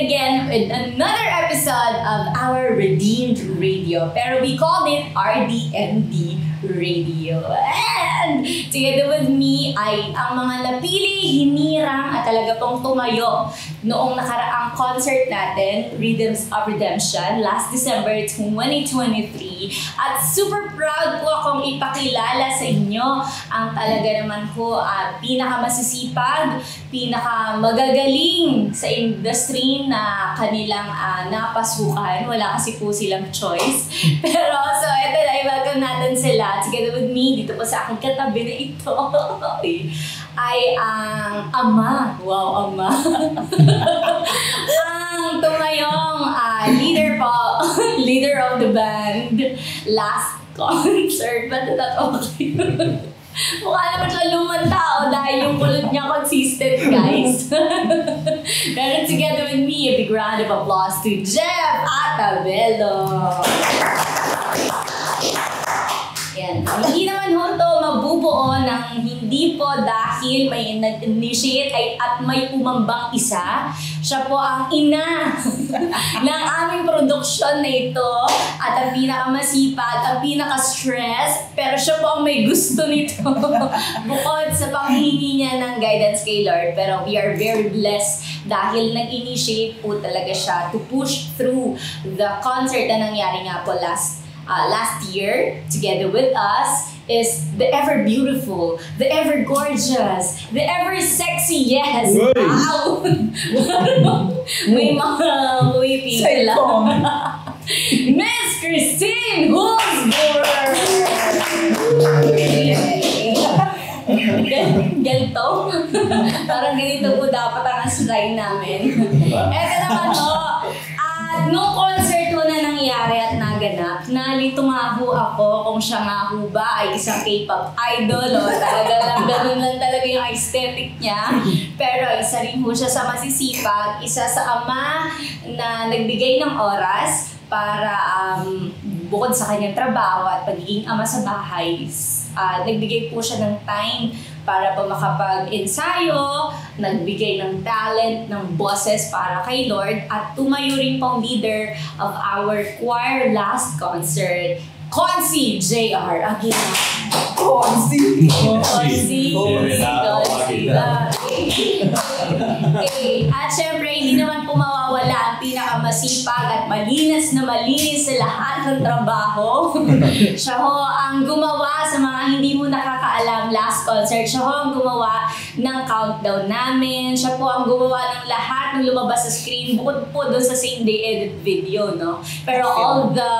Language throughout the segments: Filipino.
again with another episode of our Redeemed Radio. Pero we called it RDMD Radio. And together with me ay ang mga napili, hinirang at talaga pong tumayo noong nakaraang concert natin, Rhythms of Redemption, last December 2023. At super proud po akong ipakilala sa inyo ang talaga naman po pinakamasisipag, pinakamagagaling sa industry na kanilang napasukan. Wala kasi po silang choice. Pero so ito na, i-welcome natin sila. Together with me, dito po sa aking katabi na ito, ay ang ama. Wow, ama. Ang tumayong leader po, leader of the band, last concert. Ba't okay? Mukha naman siya lumang tao dahil yung kulot niya consistent, guys. Pero together with me, a big round of applause to Jeff Atabelo. Yan. Hindi naman ho ito mabubuo ng hindi po dahil may nag-initiate at may umambang isa. Siya po ang ina ng aming produksyon na ito at ang pinakamasipag, ang pinaka-stress, pero siya po ang may gusto nito bukod sa panghihingi niya ng guidance kay Lord. Pero we are very blessed dahil nag-initiate po talaga siya to push through the concert na nangyari nga po last year together with us is the ever beautiful, the ever gorgeous, the ever sexy, yes! Wow! May mga waving sila. Miss Christine Husbor! Ganito? Parang ganito po dapat ang asray namin. Eto naman po, nung concert ko na nangyari at naganap, nalito nga ho ako kung siya nga ho ba ay isang K-pop idol o talaga lang ganun lang talaga yung aesthetic niya. Pero isa rin ho siya sa masisipag, isa sa ama na nagbigay ng oras para bukod sa kanyang trabaho at pagiging ama sa bahay, nagbigay po siya ng time para po makapag-ensayo, nagbigay ng talent, ng boses para kay Lord, at tumayo rin pong leader of our choir last concert, Concy JR. Again. Concy. At syempre, hindi naman po mawawala ang pinakamasipag at malinis sa lahat ng trabaho. Siya ho ang gumawa sa mga hindi mo nakakaalam last concert. Siya ho ang gumawa ng countdown namin. Siya po ang gumawa ng lahat ng lumabas sa screen bukod po doon sa same day edit video, no? Pero all the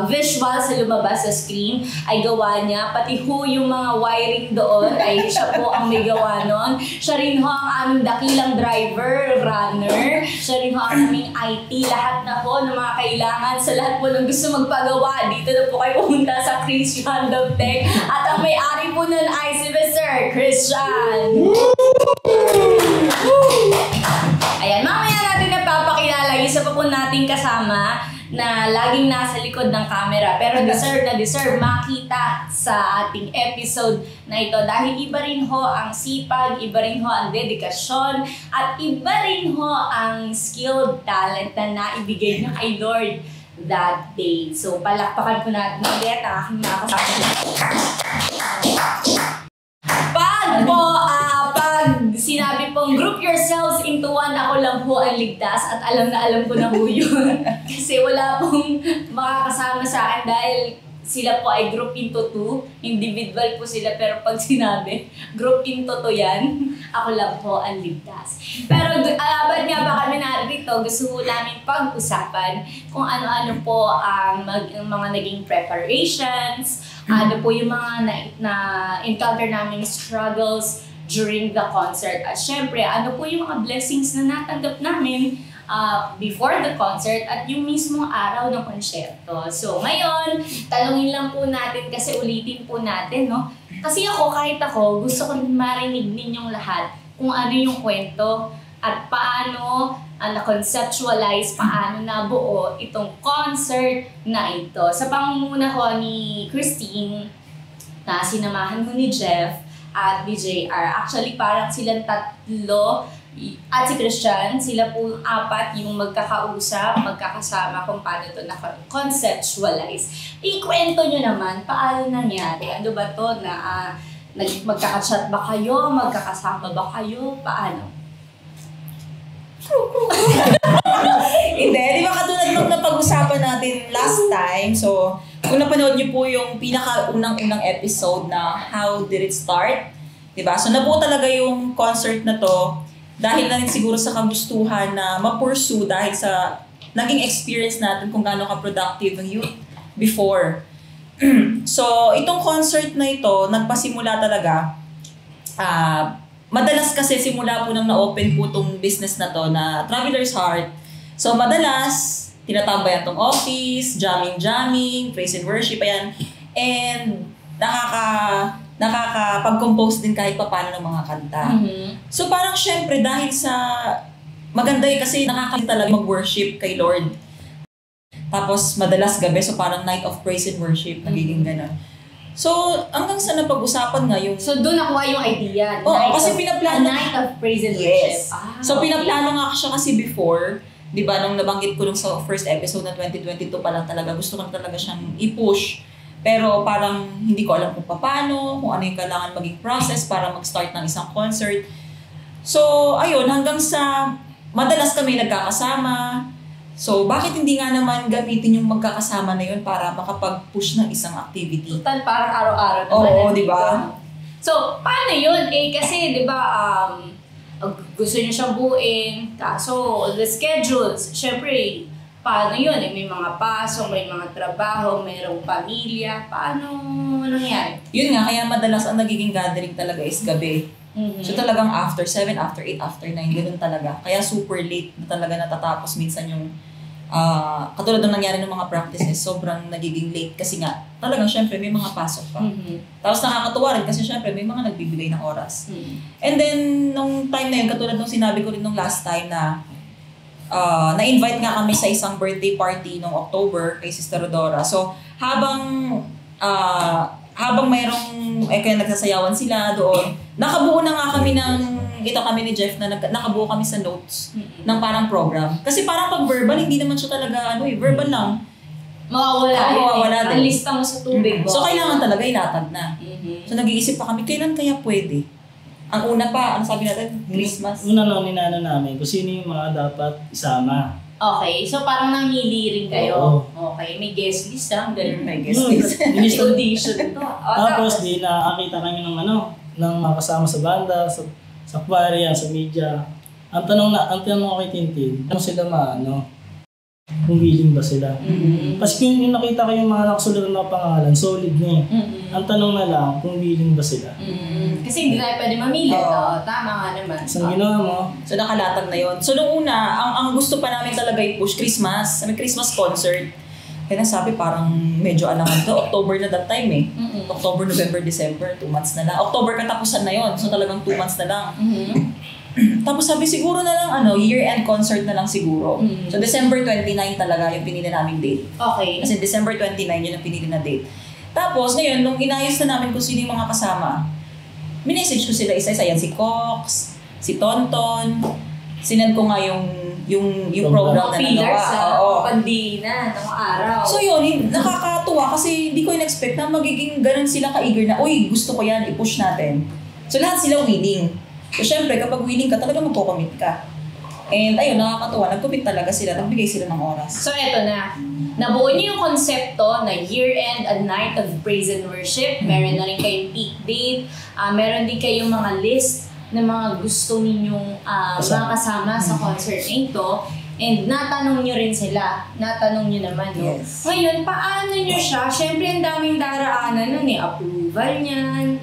visuals sa lumabas sa screen ay gawa niya. Pati ho yung mga wiring doon ay siya po ang may gawa nun. Siya rin ho ang aming dakilang driver, runner. Siya rin ho ang aming IT. Lahat na po ng mga kailangan sa lahat po ng gusto magpagawa. Dito na po kayo pumunta sa Christian Tech. At ang may-ari po nun ay si Mr. Christian. Ayan, mamaya natin napapakilala. Isa pa po nating kasama na laging nasa likod ng camera pero deserve makita sa ating episode na ito dahil iba rin ho ang sipag, iba rin ho ang dedikasyon at iba rin ho ang skilled talent na naibigay niya kay Lord that day. So palakpakan po natin ulit ang aking mga kasama. Pag sinabi pong group yourselves into one, ako lang po ang ligtas at alam na alam ko na po yun. Kasi wala pong makakasama sa akin dahil sila po ay group into two. Individual po sila pero pag sinabi, group into two yan, ako lang po ang ligtas. Pero ba't nga ba kami narito? Gusto ko namin pag-usapan kung ano-ano po ang mga naging preparations, ano po yung mga na-encounter namin struggles during the concert. At syempre, ano po yung mga blessings na natanggap namin before the concert at yung mismong araw ng konsyerto. So ngayon, talungin lang po natin kasi ulitin po natin, no? Kasi kahit ako, gusto ko marinig ninyong lahat kung ano yung kwento at paano na-conceptualize, paano nabuo itong concert na ito. Sa pangunguna ko ni Christine, na sinamahan ko ni Jeff at ni JR. Actually, parang silang tatlo at si Christian, sila po apat yung magkakausap, magkakasama kung paano ito na-conceptualize. Ikwento nyo naman, paano nangyari? Ano ba to na magkakachat ba kayo? Magkakasama ba kayo? Paano? Hindi, di ba katulad nung napag-usapan natin last time, so kung napanood niyo po yung pinaka-unang episode na How Did It Start? Diba? So nabuo talaga yung concert na to dahil na rin siguro sa kagustuhan na ma-pursue dahil sa naging experience natin kung gaano ka-productive ang youth before. So, itong concert na ito, nagpasimula talaga. Madalas kasi simula po nang na-open po itong business na to na Traveler's Heart. So, madalas, tinatambayan tong office, jamming, praise and worship, ayan. And nakakapag-compose din kahit paano ng mga kanta. So parang syempre dahil sa maganda kasi nakakita talaga mag-worship kay Lord. Tapos madalas gabi, so parang night of praise and worship, nagiging gano'n. So hanggang sa napag-usapan nga yung... So doon nakuha yung idea. Kasi pinaplano... Night of praise and worship. So pinaplano nga siya kasi before, di ba, nung nabanggit ko nung sa first episode na 2022 pa lang talaga, gusto ko na talaga siyang i-push. Pero parang hindi ko alam kung paano, kung ano yung kailangan maging process para mag-start ng isang concert. So, ayun, hanggang sa madalas kami nagkakasama. So, bakit hindi nga naman gamitin yung magkakasama na yun para makapag-push ng isang activity? Total, parang araw-araw naman. Oo, di ba? So, paano yun? Kasi, di ba, gusto niyo siyang buuin. So, the schedules, syempre, paano yun? May mga pasok, may mga trabaho, mayroong pamilya. Paano nangyari? Yun nga, kaya madalas ang nagiging gathering talaga is gabi. So talagang after 7, after 8, after 9, ganun talaga. Kaya super late na talaga natatapos minsan yung katulad ng nangyari ng mga practices, sobrang nagiging late kasi nga talagang syempre may mga pasok pa. Tapos nakakatuwa rin kasi syempre may mga nagbibigay ng oras. And then, nung time na yun, katulad nung sinabi ko rin nung last time na na-invite nga kami sa isang birthday party noong October kay Sister Rodora. So, habang mayroong, kaya nagsasayawan sila doon, nakabuo na nga kami kami ni Jeff na nakabuo kami sa notes ng parang program. Kasi parang pag verbal, hindi naman siya talaga, verbal lang. Mawawala din. Ang lista mo sa tubig. So, kailangan talaga ilatag na. So, nag-iisip pa kami, kailan kaya pwede? Ang una pa, ano sabi natin? Christmas. Una ninano namin kung sino yung mga dapat isama. Okay, so parang namili rin kayo. Okay, may guest list ganun. May guest list. Audition to. Tapos nakakita kami ng ng mga kasama sa banda, sa aquarium, sa media. Ang tanong ko kay Tintin, kung sila kung willing ba sila. Kasi yung nakita ko yung mga nakasulat na pangalan, solid na Ang tanong na lang, kung willing ba sila. Kasi hindi tayo pwede mamili. Tama nga naman. So, ginawa mo. So, nakalatag na yon. So, nung una, ang gusto pa namin talaga i-push Christmas. May Christmas concert. Kaya sabi, parang medyo alangan to. October na that time October, November, December, 2 months na lang. October katapusan na yon. So, talagang 2 months na lang. Tapos sabi, siguro na lang, year-end concert na lang siguro. So, December 29 talaga yung pinili naming date. Okay. Kasi December 29 yun ang pinili na date. Tapos, ngayon, nung inayos na namin kung sino yung mga kasama, minessage ko sila isa-isa. Yan, si Cox, si Tonton, sinend ko nga yung program na nagawa. Pandina, ng araw. So yun, nakakatuwa kasi hindi ko in-expect na magiging ganun sila ka-eager na, uy, gusto ko yan, i-push natin. So lahat sila willing. So syempre, kapag willing ka, talaga magko-commit ka. And ayun, nakakatuwa, nag-commit talaga sila, nagbigay sila ng oras. So eto na, nabuo niyo yung konsepto na year-end and night of praise and worship. Meron na rin kayong peak date. Meron din kayong mga list ng mga gusto ninyong makasama sa concert na ito. And natanong nyo rin sila. Natanong nyo naman, no? Yes. Ngayon, paano nyo siya? Siyempre, ang daming daraanan nun approval niyan,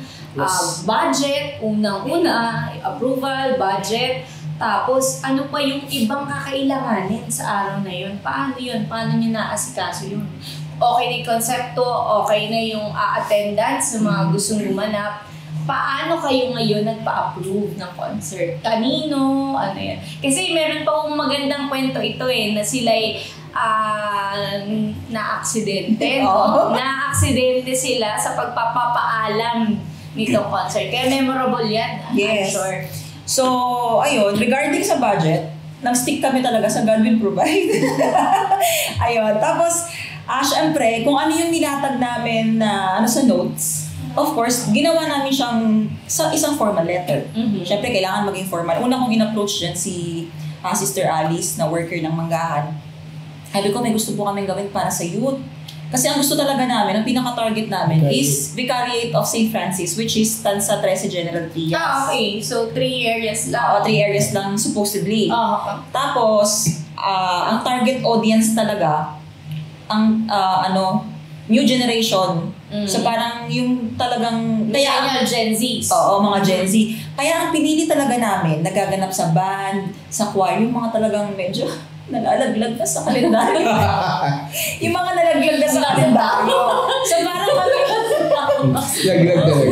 budget, unang-una, approval, budget, tapos ano pa yung ibang kakailanganin sa araw na yun? Paano yun? Paano nyo naasikaso yun? Okay na yung konsepto, okay na yung attendance sa mga gustong gumanap. Paano kayo ngayon nagpa-approve ng concert? Kanino? Ano yan? Kasi meron pa akong magandang kwento ito na sila'y na-aksidente. Na-aksidente sila sa pagpapaalam nitong concert. Kaya memorable yan, yes. I'm sure. So, ayun, regarding sa budget, nag-stick kami talaga sa God will provide. Ayun, tapos, syempre, kung ano yung nilatag namin na sa notes, of course, ginawa namin siyang sa isang formal letter. Syempre, kailangan maging formal. Una kong in-approach dyan si Sister Alice na worker ng Manggahan. Sabi ko, may gusto po kami gawin para sa youth. Kasi ang gusto talaga namin, ang pinaka-target namin is Vicariate of St. Francis, which is Tansa 13 General Trias. Okay. So, 3 areas lang. Oo, 3 areas lang supposedly. Tapos, ang target audience talaga, ang new generation. So parang yung talagang... Kaya Gen Z. Oo, mga Gen Z. Kaya ang pinili talaga namin, nagaganap sa band, sa choir, yung mga talagang medyo nalalaglag na sa kalendaryo. Yung mga nalaglag na sa kalendaryo. So parang kami... Laglag na lang.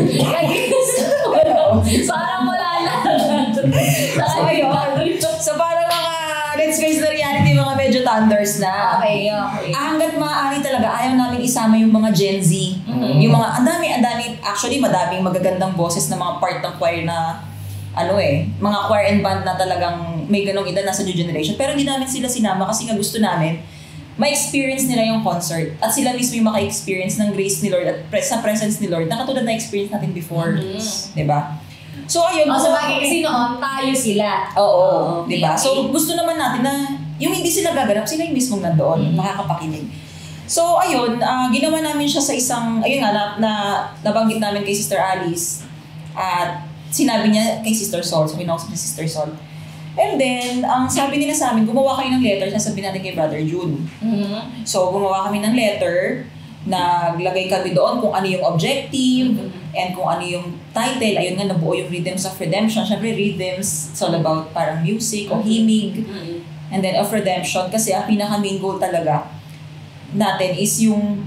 Parang wala na. So parang mga, let's face the reality, mga medyo thunders na. Okay. Hanggat maaari talaga, ayaw namin isama yung mga Gen Z. Yung mga, ang dami, actually madaming magagandang boses na mga part ng choir na, mga choir and band na talagang may ganong edad nasa new generation. Pero hindi namin sila sinama kasi nga gusto namin ma-experience nila yung concert at sila mismo yung maka-experience ng grace ni Lord at sa presence ni Lord na katulad na experience natin before. Diba? So ayun. Sa bagay kasi noon, tayo sila. Oo. Diba? So gusto naman natin na yung hindi sila gaganap, sila yung mismong nandoon, makakapakinig. So ayun, ginawa namin siya sa isang, ayun nga, nabanggit namin kay Sister Alice at sinabi niya kay Sister Sol, so kinausap niya Sister Sol. And then, ang sabi nila sa amin, gumawa kayo ng letter, sasabihin natin kay Brother June. So gumawa kami ng letter, naglagay kami doon kung ano yung objective, and kung ano yung title. Ayun nga, nabuo yung Rhythms of Redemption. Siyempre, rhythms, it's all about parang music o himig. And then of redemption, kasi ang pinaka-main goal talaga natin is yung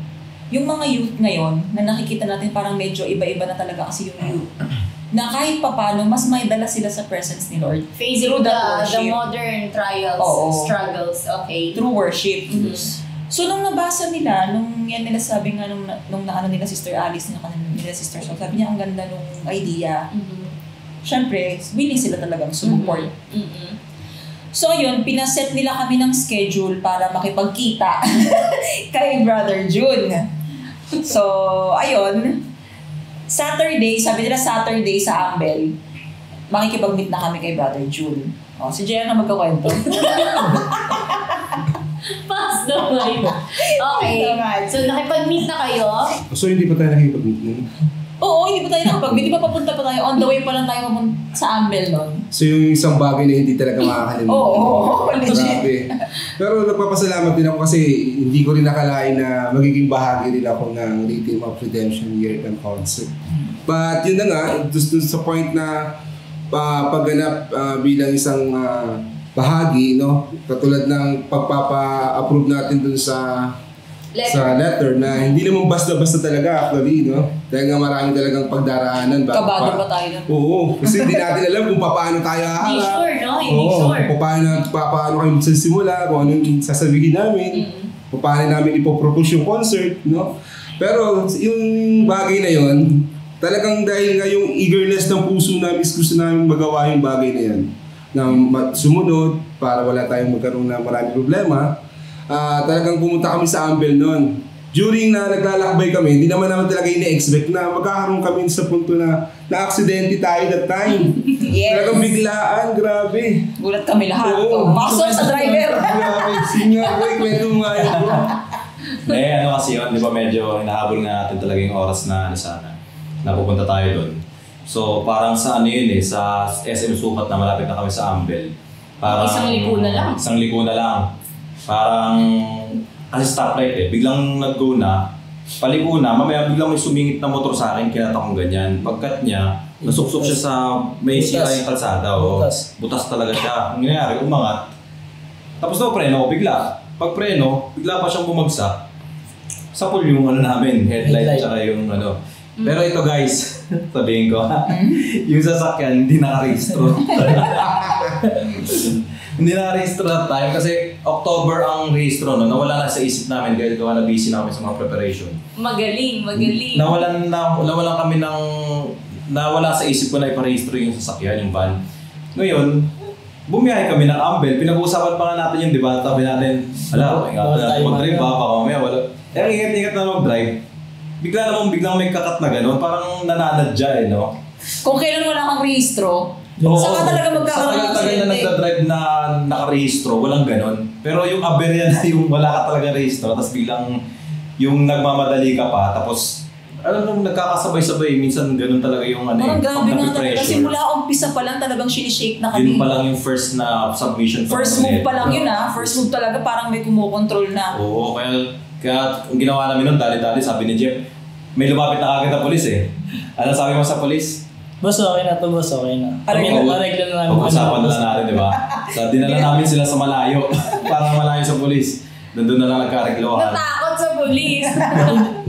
mga youth ngayon na nakikita natin parang medyo iba-iba na talaga kasi yung youth. Na kahit papano, mas may dala sila sa presence ni Lord. Facing the modern trials, struggles, okay. Through worship. So, nung nabasa nila, nung yan nila sabi nga, nung naano nila Sister Alice, nila Sister Sol, sabi niya, ang ganda nung idea. Siyempre, willing sila talagang support. So, yun, pinaset nila kami ng schedule para makipagkita kay Brother June. So, ayun, Saturday, sabi nila Saturday sa Ambel, makikipag-meet na kami kay Brother June. Si Jaya na magkakwento. Pass the way. Okay. So, nakipag-meet na kayo? So, hindi pa tayo nakipag-meet nun? Oo, hindi pa tayo nakipag-meet. Di ba papunta pa tayo? On the way pa lang tayo sa Ambel nun. So, yung isang bagay na hindi talaga makakalimutan. Oo, grabe. Pero nagpapasalamat din ako kasi hindi ko rin nakalain na magiging bahagi rin ako ng Rhythm of Redemption Year and Concert. But yun na nga, just sa point na pagganap bilang isang bahagi, no? Katulad ng pagpapa-approve natin dun sa letter na hindi naman basta-basta talaga actually, no? Dahil nga marami talagang pagdaraanan. Kabado pa tayo. Oo, kasi hindi natin alam kung paano tayo haharap. Hindi sure, no? Hindi sure. Kung paano kami magsisimula, kung ano yung sasabihin namin, kung paano namin ipopropose yung concert, no? Pero yung bagay na yon, talagang dahil nga yung eagerness ng puso namin, gusto namin magawa yung bagay na yan, na sumunod para wala tayong magkaroon na maraming problema. Talagang pumunta kami sa Ambel noon. During na naglalakbay kami, hindi naman naman talaga ina-expect na magkakaroon kami sa punto na na-aksidente tayo that time. Yes. Talagang biglaan, grabe. Gulat kami lahat. Oo. Pasok sa driver. Grabe. Senior boy, kwento mo nga yun, bro. Ano kasi yun, di ba medyo hinahabol nga natin talaga yung oras na sana napupunta tayo doon. So parang sa sa SM Sukat na malapit na kami sa Ambel. Parang Isang liko na lang. Parang kasi stoplight biglang nag-go na, paliko na, mamaya biglang may sumingit na motor sa akin, kinata kong ganyan. Pagkat niya, nasuksok siya sa may sira yung kalsada. Butas talaga siya. Ang nangyari, umangat. Tapos na preno, bigla. Pag preno, bigla pa siyang bumagsak. Sapol yung namin, headlight tsaka yung Pero ito guys, sabihin ko, yung sasakyan hindi nakarehistro. Hindi na-rehistro that time kasi October ang rehistro, no? Nawala na sa isip namin dahil gawa na busy na kami sa mga preparation. Magaling. Nawala sa isip ko na iparehistro yung sasakyan, yung van. Ngayon, bumiyahe kami ng Ambel. Pinag-uusapan pa nga natin yun, di ba? Sabi natin, ingatan natin mag-drive ba? Baka mamaya wala. Ang ingat-ingat na mag-drive. Biglang may kakat na gano'n. Parang nananadya no? Kung kailan wala kang rehistro, saka talaga magkakaroon ng aksidente. Sa na nagdadrive na nakarehistro, walang gano'n. Pero yung aberya na yung wala ka talaga rehistro, tapos biglang yung nagmamadali ka pa, tapos alam mo, nagkakasabay-sabay. Minsan ganun talaga yung parang grabe nga talaga. Kasi mula umpisa pa lang talagang sinishake na kami. Yun pa lang yung first na submission. First move pa lang yun First move talaga parang may kumokontrol na. Oo, kaya ang ginawa namin nun, dali-dali, sabi ni Jeff, may lumapit na kagad na polis Ano sabi mo sa polis? Boss, okay na to, boss, okay na. Areglo na namin. Pag-usapan na lang natin, di ba? So, dinala namin sila sa malayo. Para malayo sa polis. Doon na lang nagkareglohan. Natakot sa polis.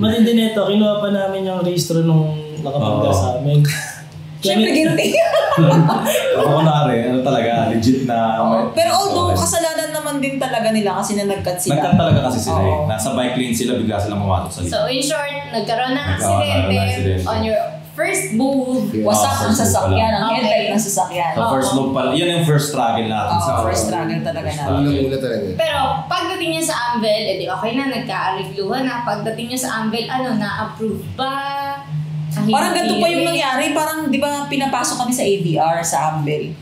Matindi nito, kinuha pa namin yung registro nung nakapagda sa amin. Siyempre, guilty. Ako kunwari, talaga, legit na. Pero although, kasalanan naman din talaga nila kasi na nag-cut sila. Nag-cut talaga kasi sila Nasa bike lane sila, bigla silang pumatok sa likod. So in short, nagkaroon ng aksidente on your first move. Wasak ang sasakyan, ang headlight ng sasakyan. So first move pala, yun yung first struggle natin. First struggle talaga natin. Unang-una talaga. Pero pagdating niya sa Anvil, edi okay na, nagka-arigluhan na. Pagdating niya sa Anvil, na-approve ba? Parang ganito pa yung nangyari. Parang, di ba, pinapasok kami sa AVR, sa Ambel.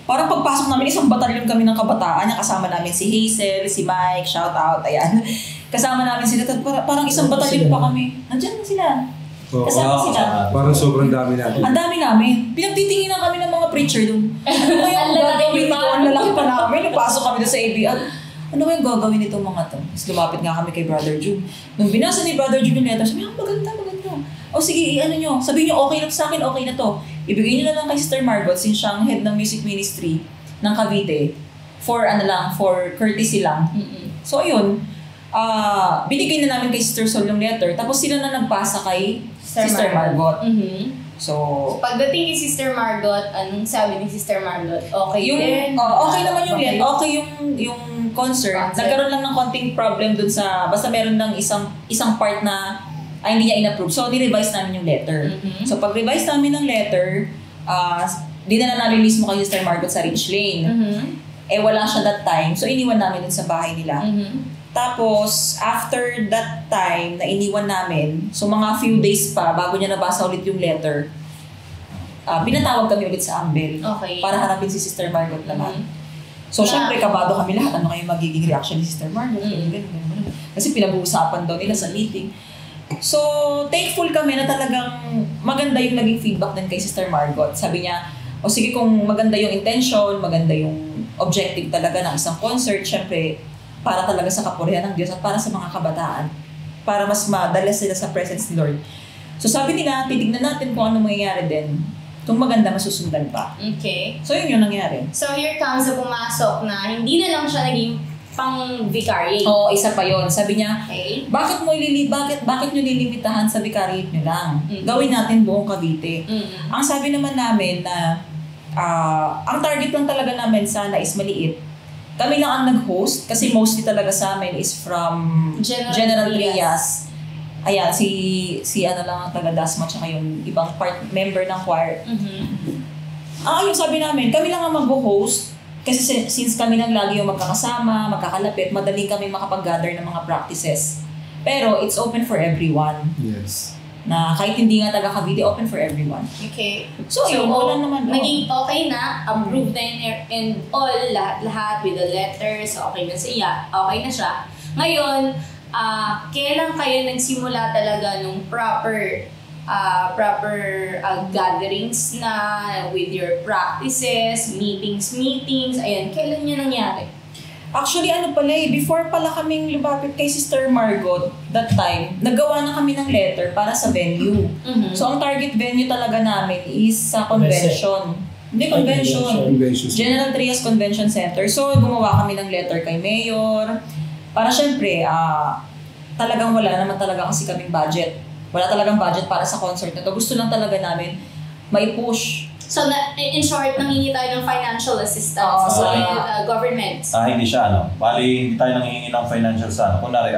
Parang pagpasok namin, isang batalyon kami ng kabataan. Kasama namin si Hazel, si Mike, shout out, ayan. Kasama namin sila. Parang isang batalyon pa kami. Nandiyan na sila. Kasama sila. Parang sobrang dami natin. Ang dami namin. Pinagtitinginan kami ng mga preacher doon. Ano kayang gagawin ito? Ang lalaki pa namin. Napasok kami doon sa AVR. Ano kayang gagawin itong mga to? Tapos lumapit nga kami kay Brother June. Nung binasa ni Brother June yung letter, sabi niya, maganda. O sige, ano nyo, sabihin nyo, okay na sa akin, okay na to. Ibigay nyo na lang kay Sister Margot, since siyang head ng music ministry ng Cavite, for courtesy lang. So ayun, binigay na namin kay Sister Sol yung letter, tapos sila na nagpasa kay Sister Margot. So, pagdating kay Sister Margot, anong sabi ni Sister Margot? Okay yung, din? Okay naman yung letter, okay yung concert. Nagkaroon lang ng konting problem dun sa, basta meron lang isang part na hindi niya in-approve. So, ni-revise namin yung letter. So, pag-revise namin ng letter, dinala namin mismo kay Sister Margot sa Ridge Lane. Wala siya that time. So, iniwan namin dun sa bahay nila. Tapos, after that time na iniwan namin, so mga few days pa, bago niya nabasa ulit yung letter, pinatawag kami ulit sa Ambel. Okay. Para harapin si Sister Margot naman. So, syempre, kabado kami lahat. Ano kayong magiging reaction ni Sister Margot? Ganun. Kasi pinag-uusapan daw nila sa meeting. So, thankful kami na talagang maganda yung naging feedback din kay Sister Margot. Sabi niya, sige kung maganda yung intention, maganda yung objective talaga ng isang concert, syempre, para talaga sa kapurihan ng Diyos at para sa mga kabataan. Para mas madala sila sa presence ni Lord. So, sabi nila, titignan natin kung ano mangyayari din. Kung maganda, masusundan pa. Okay. So, yun yung nangyari. So, here comes na pumasok na hindi na lang siya naging pang-vicariate. Oo, isa pa yon. Sabi niya, okay, bakit nyo lilimitahan sa vicariate nyo lang? Gawin natin buong Cavite. Ang sabi naman namin na ang target lang talaga namin sana is maliit. Kami lang ang nag-host kasi mostly talaga sa amin is from General Trias. Ayan, si ano lang ang taga-Dasma tsaka yung ibang member ng choir. Yung sabi namin, kami lang ang mag-host. Kasi since kami lang lagi yung magkakasama, magkakalapit, madaling kami makapag-gather ng mga practices. Pero it's open for everyone. Yes. Na kahit hindi nga taga Cavite, open for everyone. Okay. So yun, wala naman. Naging okay na, approved na and all, lahat with the letters, okay na siya, okay na siya. Ngayon, kailan kayo nagsimula talaga nung proper gatherings na with your practices, meetings, ayan, kailan niya nangyari? Actually, before pala kaming lumapit kay Sister Margot, that time, naggawa na kami ng letter para sa venue. So, ang target venue talaga namin is sa convention. Hindi, convention. General Trias Convention Center. So, gumawa kami ng letter kay Mayor. Para syempre, talagang wala naman talaga kasi kaming budget. Wala talagang budget para sa concert na to. Gusto lang talaga namin mai-push. So, in short, nanghingi tayo ng financial assistance with government. Hindi siya, bali, hindi tayo nanghihingi ng financial sa, kunwari,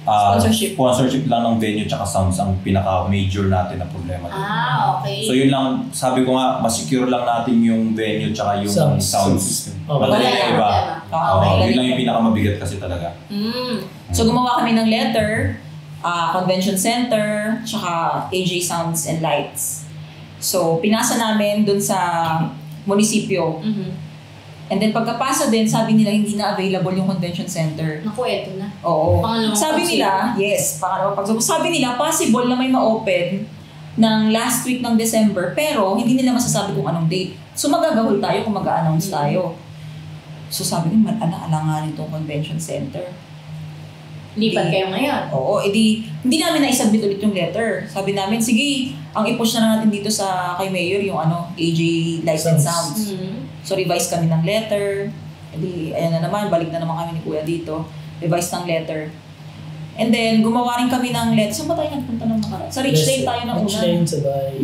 Sponsorship lang ng venue tsaka sounds ang pinaka-major natin na problema. Okay. So yun lang, sabi ko nga, mas-secure lang natin yung venue tsaka yung sounds. Madali yung iba. Yun lang yung pinaka-mabigat kasi talaga. So gumawa kami ng letter, convention center, tsaka AJ Sounds and Lights. So pinasa namin dun sa munisipyo. And then pagkapasa din, sabi nila hindi na available yung convention center. Naku, eto na. Oo. Pangalawang Sabi nila, pangalawang pagsubok. Sabi nila, possible na may ma-open ng last week ng December, pero hindi nila masasabi kung anong date. So magagahol tayo kung mag-a-announce tayo. So sabi nila, alanganin itong convention center. Lipat kayo ngayon. Oo, edi hindi namin na-submit ulit yung letter. Sabi namin, sige, ang i-push na lang natin dito sa kay Mayor yung AJ Lights and Sounds. So revise kami ng letter. Edi ayan na naman, balik na naman kami ni Kuya dito. Revise ng letter. And then gumawa rin kami ng letter. Saan ba tayo nagpunta ng nakaraan? Sa Rich Lane tayo na una. Rich Lane sa bahay.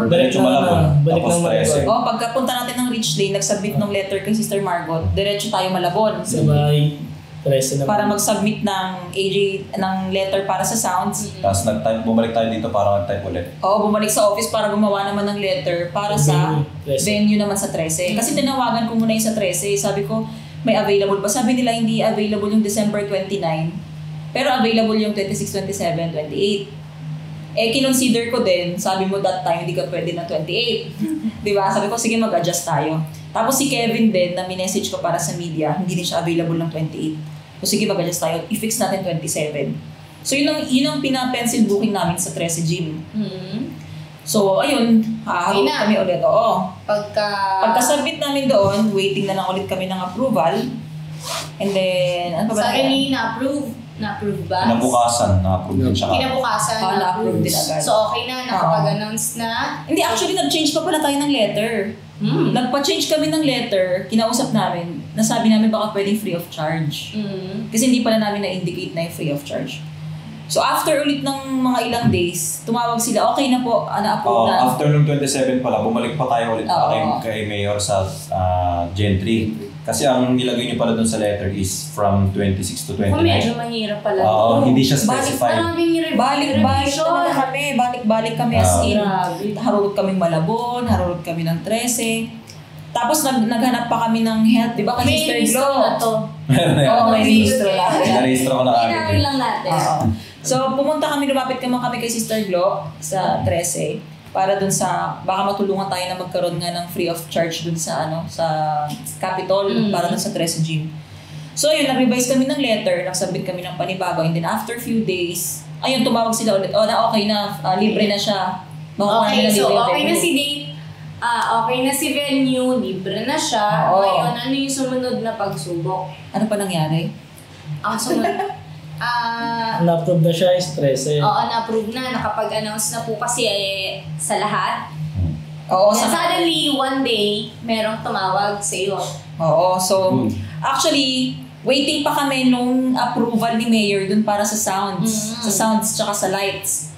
Diretso Malabon. Balik Tapos lang 13. Pagkapunta natin ng Rich Lane, nag-submit ng letter kay Sister Margot. Diretso tayo Malabon. Sa bahay. 13 naman. Para mag-submit ng ng letter para sa sounds. Tapos bumalik tayo dito para mag-type ulit. Bumalik sa office para gumawa naman ng letter para sa venue naman sa 13. Kasi tinawagan ko muna yung sa 13. Sabi ko, may available ba? Sabi nila hindi available yung December 29. Pero available yung 26, 27, 28. Kinonsider ko din, sabi mo that time hindi ka pwede na 28. Diba? Sabi ko, sige mag-adjust tayo. Tapos si Kevin din, na minessage ko para sa media, hindi din siya available ng 28. So sige mag-adjust tayo, i-fix natin 27. So yun ang pina-pencil booking namin sa 13 gym. So ayun, haharap kami ulit. Pagka-submit namin doon, waiting na lang ulit kami ng approval. And then, ano pa ba? Sa akin na-approve ba? Na-approve din siya. Kinabukasan, na-approve din agad. So okay na, nakapag-announce na. Hindi, actually nag-change pa pala tayo ng letter. Nagpa-change kami ng letter, kinausap namin, nasabi namin baka pwedeng free of charge. Kasi hindi pala namin na-indicate na yung free of charge. So after ulit ng mga ilang days, tumawag sila, okay na po, na-approve na. After nung 27 pala, bumalik pa tayo ulit kay Mayor sa Gen 3. Kasi ang nilagay niyo pala dun sa letter is from 26 to 29. Medyo mahirap pala. Hindi siya specified. Balik-balik talaga kami. Balik-balik kami as in. Harurot kami Malabon, harurot kami ng 13. Tapos naghanap pa kami ng help, di ba? Kasi Sister Glo. na to. May registro na. Narehistro ko na kami. Inawin lang natin. So lumapit kami kay Sister Glo sa 13. Para dun sa, baka matulungan tayo na magkaroon nga ng free of charge dun sa sa Capitol, para dun sa 13 gym. So yun, nag-revise kami ng letter, nagsubmit kami ng panibago, and then after few days, ayun, tumawag sila ulit, okay na, libre na siya. Okay, so okay na si date, okay na si venue, libre na siya. Ngayon, ano yung sumunod na pagsubok? Ano pa nangyari? Sumunod. Na-approve na siya, stress eh. Oo, na-approve na. Nakapag-announce na po kasi sa lahat. Suddenly, one day, merong tumawag sa iyo. So actually, waiting pa kami nung approval ni Mayor dun para sa sounds. Sa sounds tsaka sa lights.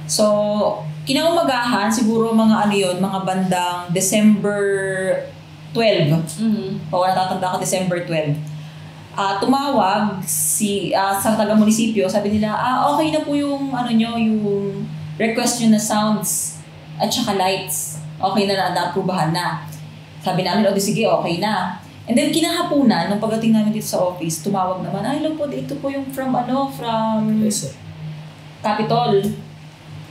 So, kinaumagahan, siguro mga mga bandang December 12. Natatanda ko December 12. Tumawag sa taga-munisipyo, sabi nila, okay na po yung yung request nyo na sounds at saka lights. Okay na, na-approbahan na. Sabi namin, sige, okay na. And then kinahapunan, nung pagdating namin dito sa office, tumawag naman, hello po, ito po yung from Capitol.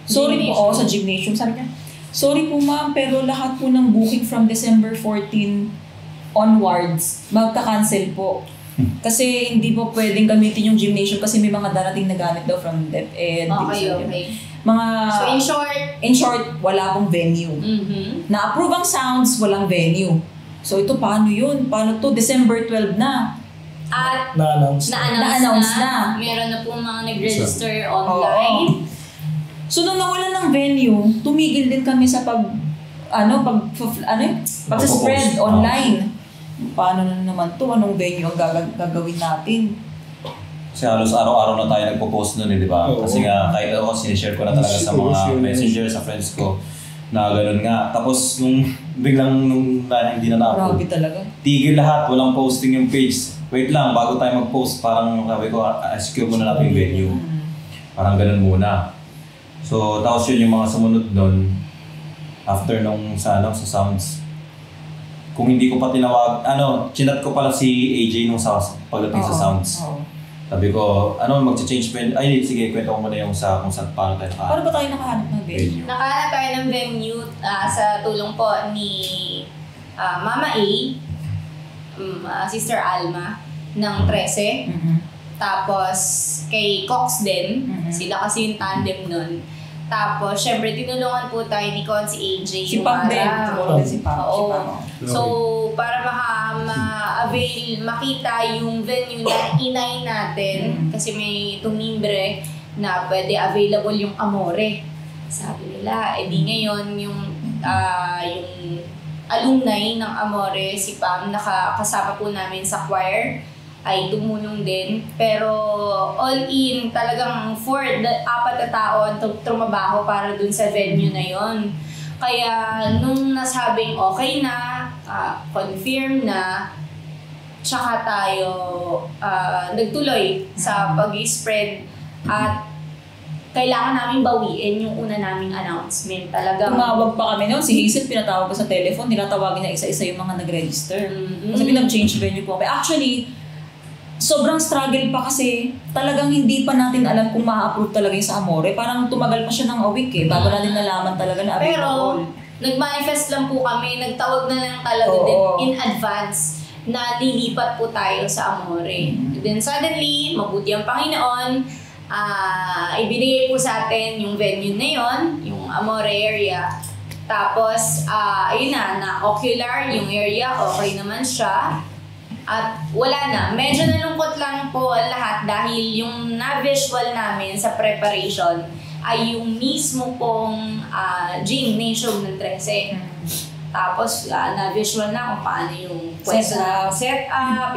Sorry po, sa gymnasium. Sabi niya, sorry po ma'am, pero lahat po ng booking from December 14 onwards, magka-cancel po. Kasi hindi po pwedeng gamitin yung gymnasium kasi may mga darating na gamit daw from DepEd. Okay. So in short, wala pong venue. Na-approve ang sounds, walang venue. So ito paano yun? Paano to? December 12 na. At na-announce na. Meron na pong mga nag-register online. So nung nawalan ng venue, tumigil din kami sa pag-spread online. Paano na naman to? Anong venue ang gagawin natin? Kasi halos araw-araw na tayo nagpo-post nun di ba? Kasi nga, kahit ako, sinishare ko na talaga sa mga messenger, sa friends ko, na gano'n nga. Tapos, biglang hindi na na-upload. Grabe talaga. Tigil lahat, walang posting yung page. wait lang, bago tayo mag-post, parang sabi ko, secure muna natin yung venue. Parang ganun muna. So, tapos yun yung mga sumunod nun, after nung sa sounds. Kung hindi ko pa tinawag, chinat ko pala si AJ nung pagdating sa sounds. Sabi ko, mag-change venue? Ay, sige, kwento ko muna yung kung saan paano tayo nakahanap. Paano ba tayo nakahanap ng venue? Nakahanap tayo ng venue sa tulong po ni Mama A, Sister Alma ng 13. Tapos kay Cox din, sila kasi yung tandem nun. Tapos, syempre, tinulungan po tayo ni Con si AJ. Si Pam din. Si Pam. So, para ma-avail, makita yung venue na inay natin, kasi may tumimbre na pwede available yung Amore. Sabi nila, di ngayon yung alumni ng Amore, si Pam, nakakasama po namin sa choir, ay tumulong din. Pero all in, talagang 4 na tao ang trumabaho para dun sa venue na yon. Kaya nung nasabing okay na, confirm na, tsaka tayo nagtuloy sa pag-spread at kailangan namin bawiin yung una naming announcement. Talagang tumawag pa kami noon. Si Hazel pinatawag ko sa telephone, nilatawagin niya isa-isa yung mga nag-register. Kasi pinag-change venue po kami. Actually, sobrang struggle pa kasi talagang hindi pa natin alam kung ma-approve talaga yung sa Amore. Parang tumagal pa siya ng a week bago natin nalaman talaga na available. Pero, nag-manifest lang po kami, nagtawag na lang talaga din in advance na lilipat po tayo sa Amore. Then suddenly, mabuti ang Panginoon, ibinigay po sa atin yung venue na yon, yung Amore area. Tapos, ayun na ocular yung area, okay naman siya. At wala na. Medyo nalungkot lang po lahat dahil yung na-visual namin sa preparation ay yung mismo pong gymnasium ng 13. Tapos na-visual na kung paano yung setup,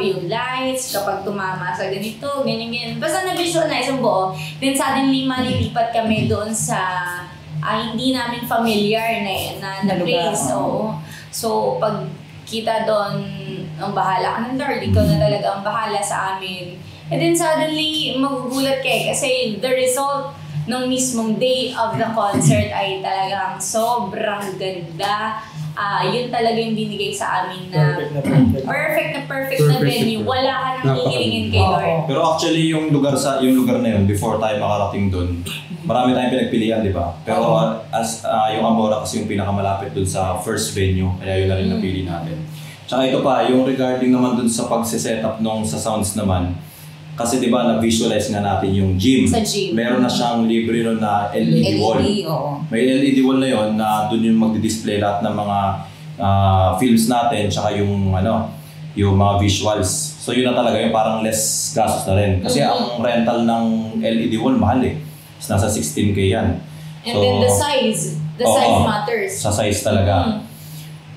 yung lights, kapag tumama sa ganito, ganyan. Basta na-visual na isang buo. Then suddenly malilipat kami doon sa hindi namin familiar na place. So pag kita doon, ang bahala ka ng Lord, ikaw na talaga ang bahala sa amin. And then suddenly, magugulat kayo kasi the result ng mismong day of the concert ay talagang sobrang ganda. Yun talaga yung binigay sa amin na perfect na venue. Wala ka nang hihilingin kay Lord. Pero actually, yung lugar na yun, before tayo makarating doon, marami tayong pinagpilian, di ba? Pero yung Amora kasi yung pinakamalapit doon sa first venue, kaya yun na rin napili natin. Tsaka ito pa, yung regarding naman dun sa pagsiset-up sa sounds naman, kasi di ba na-visualize nga natin yung gym. Sa gym. Meron na siyang libre nun na LED wall. May LED wall na yon na dun yung magdi-display lahat ng mga films natin, tsaka yung mga visuals. So yun na talaga, yung parang less gastos na rin. Kasi ang rental ng LED wall, mahal nasa 16K yan. And then the size matters. Sa size talaga.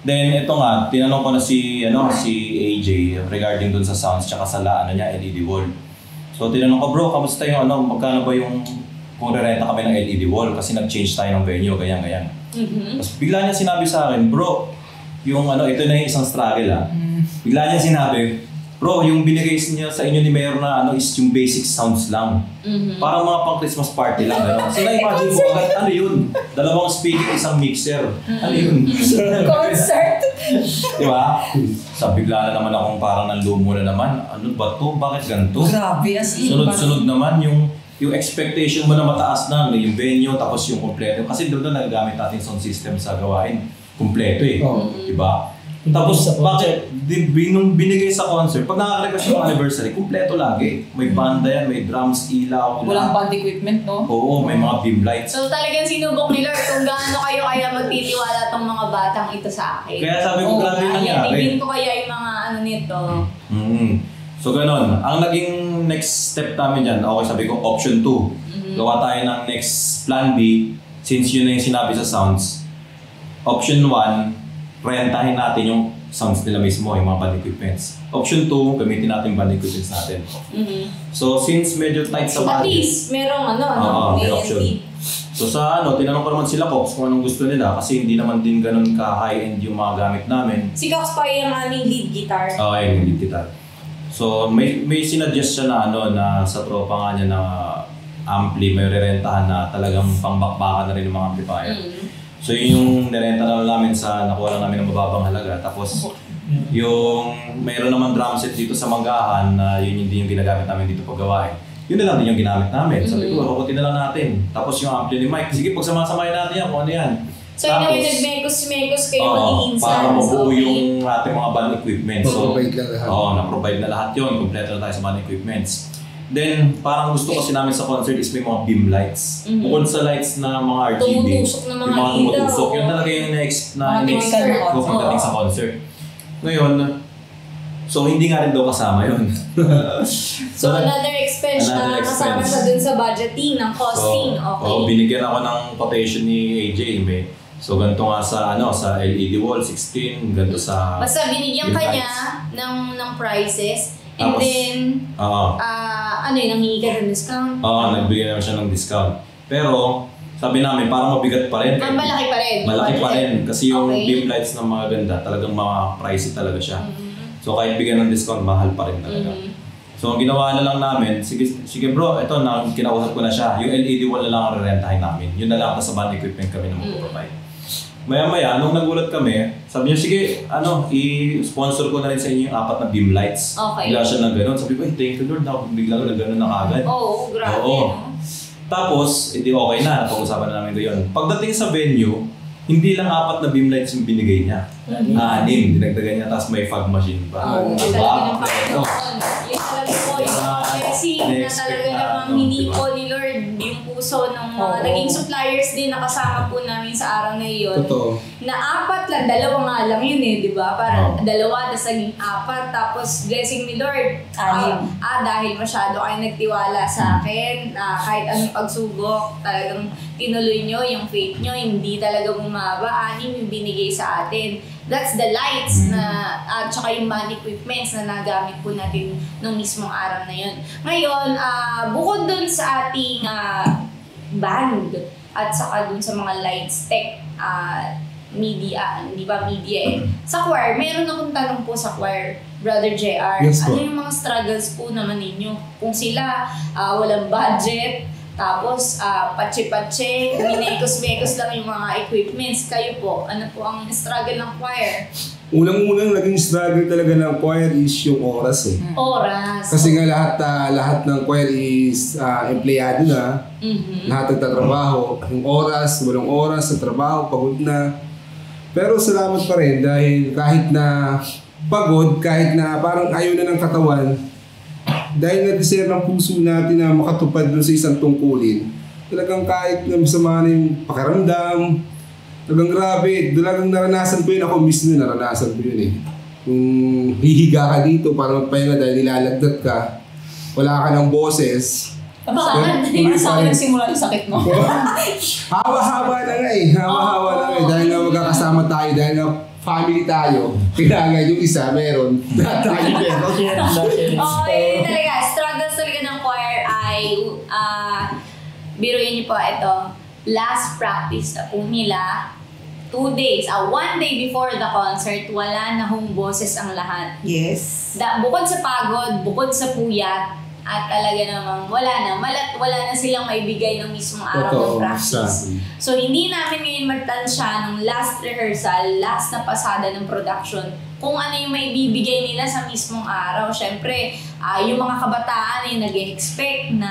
Then ito nga, tinanong ko na si AJ regarding dun sa sounds tsaka sa LED wall. So tinanong ko, bro, kamusta yung magkano ba yung kung rerenta kami ng LED wall kasi nag-change tayo ng venue, ganyan. Tapos bigla niya sinabi sa akin, bro, yung ito na yung isang struggle Bigla niya sinabi, bro, yung binigay niya sa inyo ni Mayor na is yung basic sounds lang. Parang mga pang Christmas party lang. So na-imagine ko agad, ano yun? 2 speaker, isang mixer. Ano yun? Concert! Di ba? So bigla na naman akong parang nanlumo na naman. Ano ba to? Bakit ganito? Grabe, Sunod-sunod naman yung expectation mo na mataas na, yung venue, tapos yung kompleto. Kasi doon na nagagamit natin sound system sa gawain. Kompleto Di ba? Tapos, bakit? Nung binigay sa concert, pag nakaka-request yung anniversary, kumpleto lagi. May banda yan, may drums, ilaw. Walang band equipment, no? Oo, may mga beam lights. So talagang sinubok ni Lord kung gaano kayo kaya magtitiwala tong mga batang ito sa akin. Kaya sabi ko, grabe yung nangyari. Tingin ko kaya yung mga nito. So ganon. Ang naging next step namin dyan, okay, sabi ko, option 2. Gawa tayo ng next plan B, since yun na yung sinabi sa sounds. Option 1, rentahin natin yung sounds nila mismo, yung mga band equipments. Option 2, gamitin natin band equipments natin. So, since medyo tight sa budget... At least, merong may option. So, sa tinanong ko naman sila, Cox, kung anong gusto nila kasi hindi naman din ganun ka-high-end yung mga gamit namin. Si Cox pa yung aming lead guitar. Yung lead guitar. So may sinuggest siya na na sa tropa nga niya na ampli, may rerentahan na talagang pangbakbakan na rin ng mga amplifier. So yun yung nirenta na namin nakuha lang namin ng mababang halaga. Tapos yung mayroon naman drum set dito sa Manggahan na yun hindi yung ginagamit namin dito paggawain. Yun na lang din yung ginamit namin. Sabi ko, hukutin na lang natin. Tapos yung ampli ni Mike, sige pagsama-samahin natin yan kung ano yan. So yun naman nagmekos-mekos kayo mag-i-instance. Para mabuo yung ating mga band equipment. So, Na-provide na lahat. na-provide na lahat yun. Kompleto na tayo sa band equipments. Then, parang gusto kasi namin sa concert is may mga beam lights. Bukod sa lights na mga RGB, tumutusok na mga yung mga tumutusok. ilaw. Yun talaga yung next na typical na ko pagdating sa concert. Ngayon, so hindi nga rin daw kasama yun. So another expense na kasama sa dun sa budgeting ng costing. Okay. Binigyan ako ng quotation ni AJ. So ganito nga sa LED wall 16, ganito sa basta binigyan ka niya ng prices and tapos, then nanghingi ka ng discount. Nagbigay naman siya ng discount. Pero sabi namin parang mabigat pa rin. Malaki pa rin. Malaki pa rin kasi yung beam lights ng mga ganda talagang mga pricey talaga siya. So kahit bigyan ng discount, mahal pa rin talaga. So ang ginawa na lang namin, sige bro, ito na kinausap ko na siya. Yung LED wall na lang ang rerentahin namin. Yun na lang sa band equipment kami na mag-provide. Maya-maya, nung nagulat kami, sabi niya, sige, i-sponsor ko na rin sa inyo yung 4 na beam lights. Okay. Bigla siya ng gano'n. Sabi ko, thank you Lord, bigla ko na gano'n na kagad. Oo, grabe. Oo. Tapos, edi okay na, napag-usapan na namin ko yun. Pagdating sa venue, hindi lang 4 na beam lights yung binigay niya. 6, dinagdagan niya, tapos may fog machine pa. Oo, talaga ng Panginoon. Yun talaga po yung mga blessing na talaga namang hiniko ni Lord yung puso ng mga naging suppliers din na kasama po namin sa araw na iyon. Totoo. Na 4 lang, 2 nga lang yun di ba? Parang 2, tapos naging 4, tapos blessing ni Lord. Dahil masyado kayo nagtiwala sa akin, kahit anong pagsubok, talagang tinuloy nyo yung faith nyo, hindi talaga bumaba, 6 yung binigay sa atin. That's the lights at saka yung band equipments na nagamit po natin nung mismong araw na yun. Ngayon, bukod dun sa ating band at saka dun sa mga lights tech media, hindi ba media sa choir, meron akong tanong po sa choir, Brother JR. Yes, ano yung mga struggles po naman ninyo? Kung sila walang budget, tapos patse-patse, minekos-mekos lang yung mga equipments. Kayo po, ano po ang struggle ng choir? Unang-unang naging struggle talaga ng choir is yung oras Oras. Kasi nga lahat ng choir is empleyado na. Lahat nagtatrabaho. Yung oras, walang oras sa trabaho, pagod na. Pero salamat pa rin dahil kahit na pagod, kahit na parang ayaw na ng katawan, dahil na-desire ng puso natin na makatupad dun sa isang tungkulin, talagang kahit na masama na yung pakiramdam, talagang grabe, talagang naranasan ko yun. Ako mismo naranasan ko yun Kung hihiga ka dito para magpahinga dahil nilalagdat ka, wala ka ng boses. Saan nagsimula yung sakit mo? Hawa-hawa na nga Hawa-hawa na nga dahil nga magkakasama tayo, dahil nga family tayo. Kailangan yung isa meron, lahat tayo meron. Yun talaga. Struggles talaga ng choir ay, biruin niyo po ito, last practice na po nila, 2 days, 1 day before the concert, wala na hong boses ang lahat. Yes. Bukod sa pagod, bukod sa puyat, at talaga namang wala na silang maibigay ng mismong araw ng practice. So hindi namin ngayon magtansya nung last rehearsal, last na pasada ng production, kung ano yung maibibigay nila sa mismong araw. Syempre, yung mga kabataan ay nag-expect na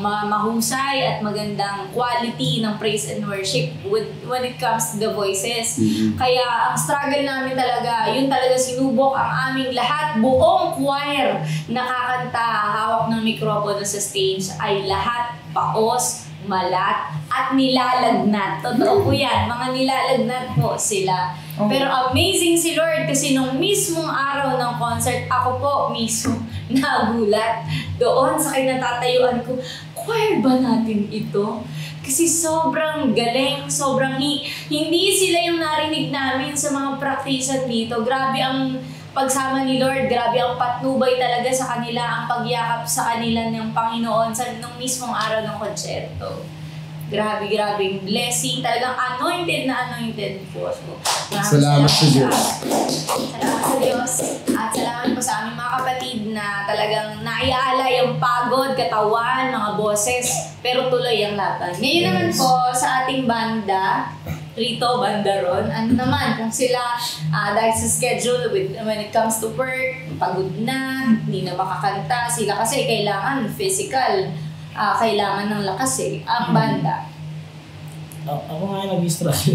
mahusay at magandang quality ng praise and worship when it comes to the voices. Kaya ang struggle namin talaga, yun talaga sinubok ang aming lahat, buong choir nakakanta, hawak ng mikropono sa stage, ay lahat paos, malat, at nilalagnat. Totoo po yan, mga nilalagnat po sila. Pero amazing si Lord kasi nung mismong araw ng concert, ako po mismo nagulat doon sa kinatatayuan ko, choir ba natin ito? Kasi sobrang galing, sobrang hindi sila yung narinig namin sa mga praktisan dito. Grabe ang pagsama ni Lord, grabe ang patnubay talaga sa kanila, ang pagyakap sa kanila ng Panginoon sa nung mismong araw ng konserto. Grabing blessing. Talagang anointed po. So, Salamat sa Diyos. Salamat sa Diyos. At salamat po sa aming mga kapatid na talagang naiaalay ang pagod, katawan, mga boses, pero tuloy ang laban. Ngayon naman po sa ating banda, Rito, Banda Ron, ano naman, kung sila dahil sa schedule when it comes to work, pagod na, hindi na makakanta, sila kasi kailangan physical, kailangan ng lakas ang banda. Ako nga yung nag-struggle.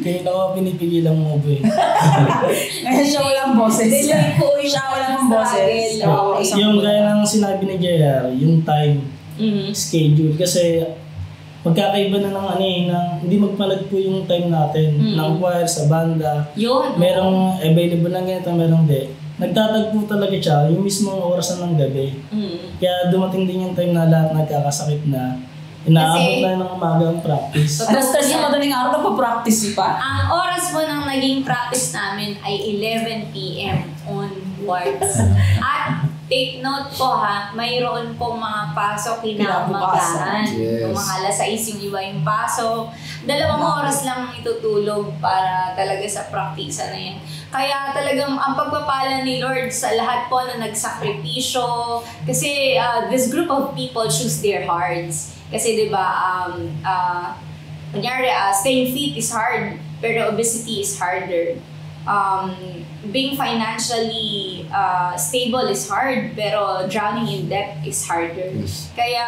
Kaya ako pinipigilang move Ngayon siya walang boses. Siya walang boses. Yung gaya ng sinabi ni JR, yung time, schedule. Kasi magkakaiba na ng hindi magpalag po yung time natin ng choir sa banda. Yun. Merong available na ganito, merong di. Nagtatagpo talaga siya yung mismong oras ng gabi. Kaya dumating din yung time na lahat nagkakasakit na. Inaabot na ng umaga ang practice. Stress yung madaling araw, nagpa-practice pa. Ang oras po ng naging practice namin ay 11 p.m. onwards. At take note po mayroon pong mga pasok kinaumagahan. Yes. Yung mga alas 6 yung iba yung pasok. 2 oras lang ang itutulog para talaga sa praktisa na yan. Kaya talagang ang pagpapala ni Lord sa lahat po na nagsakripisyo. Kasi this group of people choose their hearts. Kasi diba, kunyari, staying fit is hard, pero obesity is harder. Being financially stable is hard, pero drowning in debt is harder. Yes. Kaya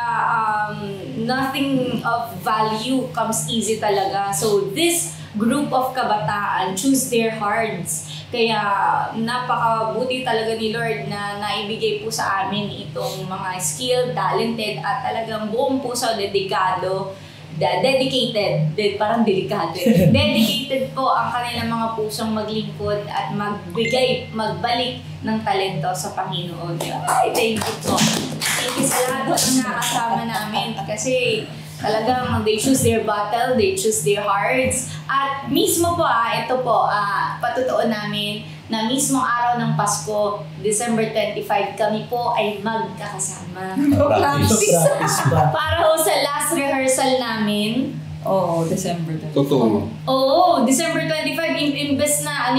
nothing of value comes easy talaga. So this group of kabataan choose their hearts. Kaya napakabuti talaga ni Lord na naibigay po sa amin itong mga skilled, talented, at talagang buong puso, dedicado, dedicated, parang delikado. Dedicated po ang kanilang mga pusong maglingkod at magbalik ng talento sa Panginoon. Ay, thank you po. Thank you sa lahat ng nakasama namin kasi talagang they choose their battle, they choose their hearts. At mismo po, ito po, patutuon namin na mismo araw ng Pasko, December 25, kami po ay magkakasama. Practice. Para ho sa last rehearsal namin. Oo, December 25. Totoo. Oo, December 25, imbes na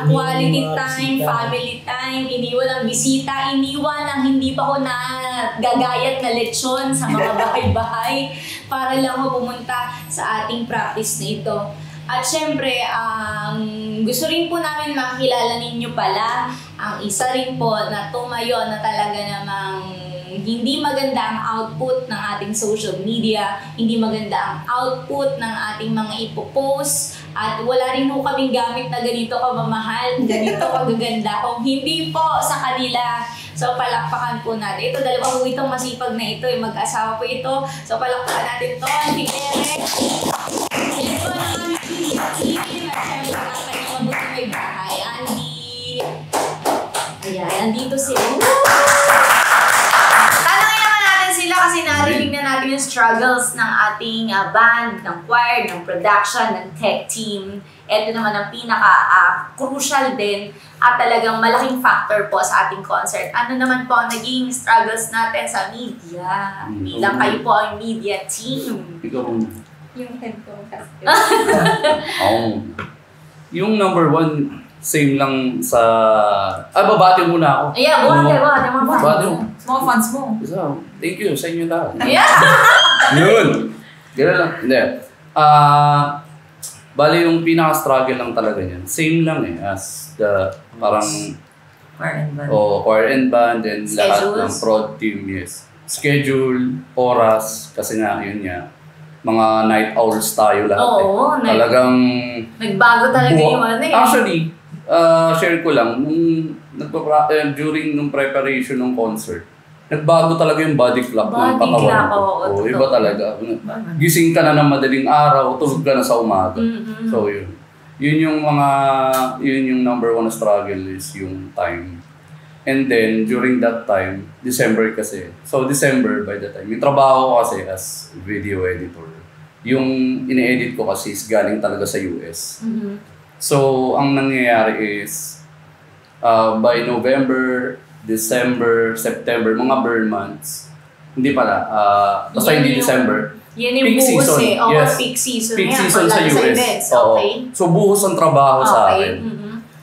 quality time, family time, iniwan ang bisita, iniwan ang hindi pa ko na gagayat na lechon sa mga bahay-bahay para lang ho pumunta sa ating practice na ito. At syempre, gusto rin po namin makilala ninyo pala ang isa rin po na tumayo na talaga namang hindi maganda ang output ng ating social media, hindi maganda ang output ng ating mga ipopost, at wala rin po kaming gamit na ganito kamamahal, ganito kagaganda kung hindi po sa kanila. So palakpakan po natin. Ito, dalawa po itong masipag na ito, mag-asawa po ito. So palakpakan natin ito, si Eric. Yan po ang aming team, at syempre ang kanyang mabuti may bahay, Andy. Ayan, nandito sila. Kasi narinig na natin yung struggles ng ating band, ng choir, ng production, ng tech team. Ito naman ang pinaka-crucial din at talagang malaking factor po sa ating concert. Ano naman po ang naging struggles natin sa media? Bilang kayo po ang media team. Ikaw Yung head ko kasi. Yung number one, same lang sa... babati muna ako. Yeah, buhat mga Babati mo. Mga fans mo. Thank you sa inyo lahat. Yeah! Yun! Gano'n lang. Hindi. Bali yung pinaka-struggle lang talaga yan. Same lang as the parang... Choir and band. Choir and band and lahat Schedules. ng prod team, yes. Schedule, oras, kasi nga yun nga. Mga night owls tayo lahat. Oo, Talagang... Nagbago talaga yung Actually, share ko lang, during nung preparation ng concert, nagbago talaga yung body clock ng katawan ko. Iba talaga. Gising ka na ng madaling araw, tulog ka na sa umaga. So yun. Yun yung number one struggle is yung time. And then, during that time, December kasi. So December by the time, yung trabaho ko kasi as video editor. Yung ine-edit ko kasi is galing talaga sa US. So, ang nangyayari is, by November, December, September, mga burn months, hindi pala, basta hindi December, Yan yung peak buhos season. eh. Oo, Yes. peak season Peak yan. season sa Lalo US. events. Oo. Okay. So buhos ang trabaho sa akin.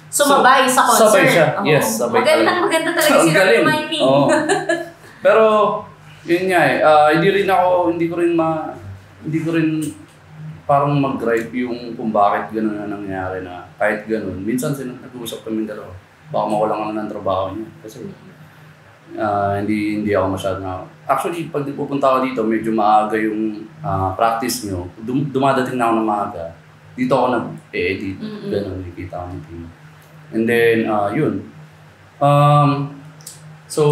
Sumabay sa concert. Sabay siya. Oo. Yes, sabay talaga. Maganda talaga Ang sila galing. reminding. Oo. Pero yun nga eh, hindi ko rin parang mag-gripe yung kung bakit gano'n na nangyari na kahit gano'n. Minsan nag-uusap kami dalawa. Baka mawalan ka ng trabaho niya. Kasi hindi ako masyadong actually, pag pupunta ka dito, medyo maaga yung practice nyo. Dumadating na ako ng maaga. Dito ako nag-edit. Gano'n, nakikita ko ng team. And then, yun. So,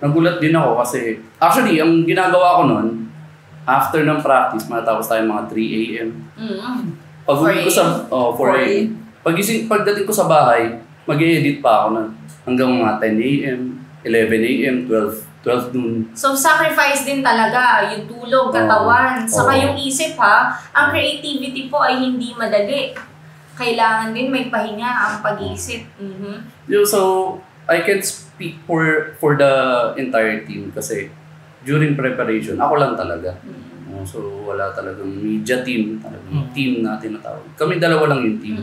nagulat din ako kasi actually, ang ginagawa ko nun, after ng practice, matapos tayo mga 3 a.m. Pag-uwi ko sa 4 a.m. Pagdating ko sa bahay, mag-edit pa ako na hanggang mga 10 a.m., 11 a.m., 12 noon. So, sacrifice din talaga yung tulog, katawan, saka yung isip ha. Ang creativity po ay hindi madali. Kailangan din may pahinga ang pag-iisip. So, I can't speak for the entire team kasi during preparation, ako lang talaga. So, wala talagang media team, talagang team na tinatawag. Kami dalawa lang yung team.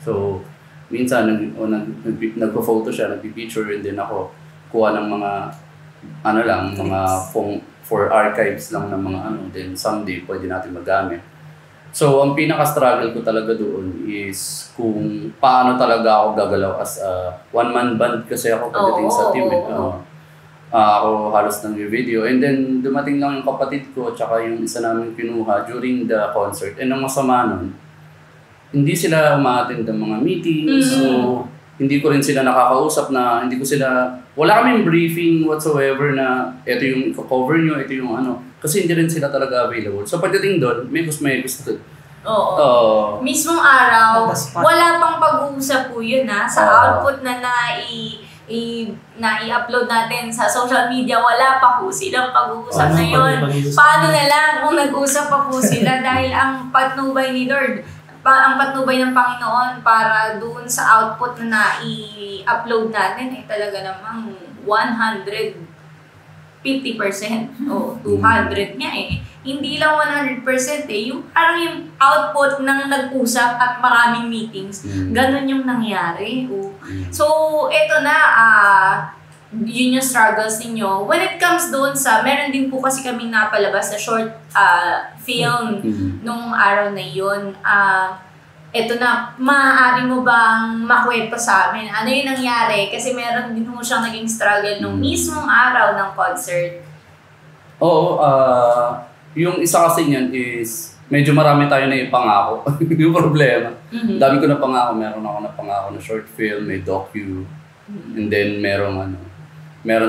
So, minsan nagpo-photo siya, nagpi-picture, and then ako kuha ng mga mga for archives lang ng mga then someday pwede natin magamit. So, ang pinaka-struggle ko talaga doon is kung paano talaga ako gagalaw as a one-man band kasi ako pagdating sa team. Ako halos nag-video. And then, dumating lang yung kapatid ko tsaka yung isa namin kinuha during the concert. And ang masama nun, hindi sila umaattend ng mga meetings. So, hindi ko rin sila nakakausap na, wala kaming briefing whatsoever na ito yung cover nyo, ito yung kasi hindi rin sila talaga available. So, pagdating doon, may gusto. Oo. Mismong araw, wala pang pag-uusap po yun sa output na i-upload natin sa social media, wala pa po silang pag-uusap na yun. Paano na lang kung nag-usap pa po sila dahil ang patnubay ni Lord, ang patnubay ng Panginoon para doon sa output na i-upload natin ay talaga namang 150% o 200 nga eh. Hindi lang 100% eh. Yung parang yung output ng nag-usap at maraming meetings, ganun yung nangyari. So, eto na, yun yung struggles ninyo. When it comes doon meron din po kasi kaming napalabas na short film nung araw na yun. Eto na, maaari mo bang makwento sa amin? Ano yung nangyari? Kasi meron din mo siyang naging struggle nung mismong araw ng concert. Oo, yung isa kasi niyan is medyo marami tayo na ipangako. Yung problema. Dami ko na pangako. Meron ako na pangako na short film, may docu, and then meron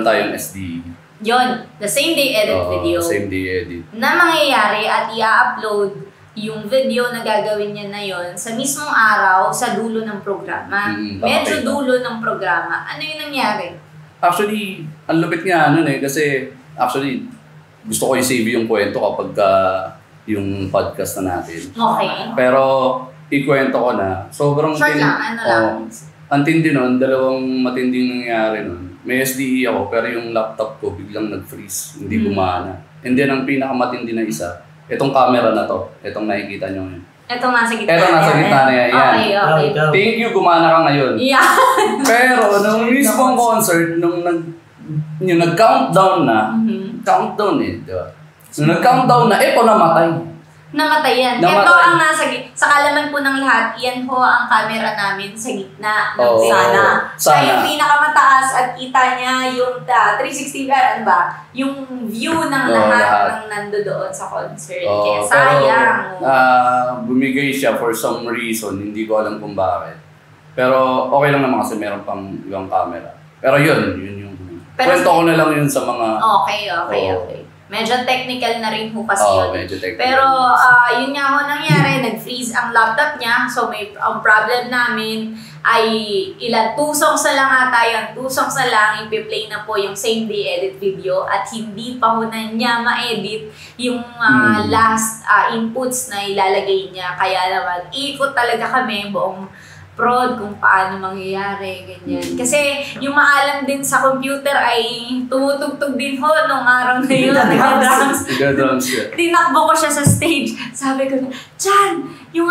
tayong SD. Yon, the same day edit video. Same day edit. Na mangyayari at i-upload yung video na gagawin niya na yon sa mismong araw sa dulo ng programa. Medyo dulo ng programa. Ano yung nangyari? Actually, ang lupit nga kasi actually, gusto ko i-save yung kwento kapag yung podcast na natin. Okay. Pero ikwento ko na. Sobrang short lang, lang. Ang tindi nun, dalawang matinding nangyari nun. May SDE ako, pero yung laptop ko biglang nag-freeze. Hindi gumana. And then ang pinakamatindi na isa, itong camera na to. Itong nakikita nyo ngayon. Itong nasa gitna. Itong nasa gitna na yan. Okay. Thank you, gumana ka ngayon. Yeah. Pero nung mismong concert, nung nag-countdown na, countdown di ba? Nung nag-countdown na, ito namatay. Namatay yan. Ito ang sa kalaman po ng lahat, yan po ang camera namin sa gitna ng sana. Siya yung pinakamataas at kita niya yung 360 yung view ng lahat ng nando doon sa concert. Kaya sayang. Bumigay siya for some reason, hindi ko alam kung bakit. Pero okay lang naman kasi meron pang ibang camera. Pero yun yung kwento ko na lang yun sa mga... Okay. Medyo technical na rin po kasi yun. Medyo technical. Pero yun nga ho nangyari, nag-freeze ang laptop niya. So ang problem namin ay ilan 2 songs na lang ata yun. 2 songs na lang, ipi-play na po yung same day edit video at hindi pa ho na niya ma-edit yung last inputs na ilalagay niya. Kaya naman, ikot talaga kami buong prod kung paano mangyayari, ganyan. Kasi yung maalam din sa computer ay tumutugtog din ho nung araw na yun. Nag-drums siya. Tinakbo ko siya sa stage. Sabi ko, Chan, yung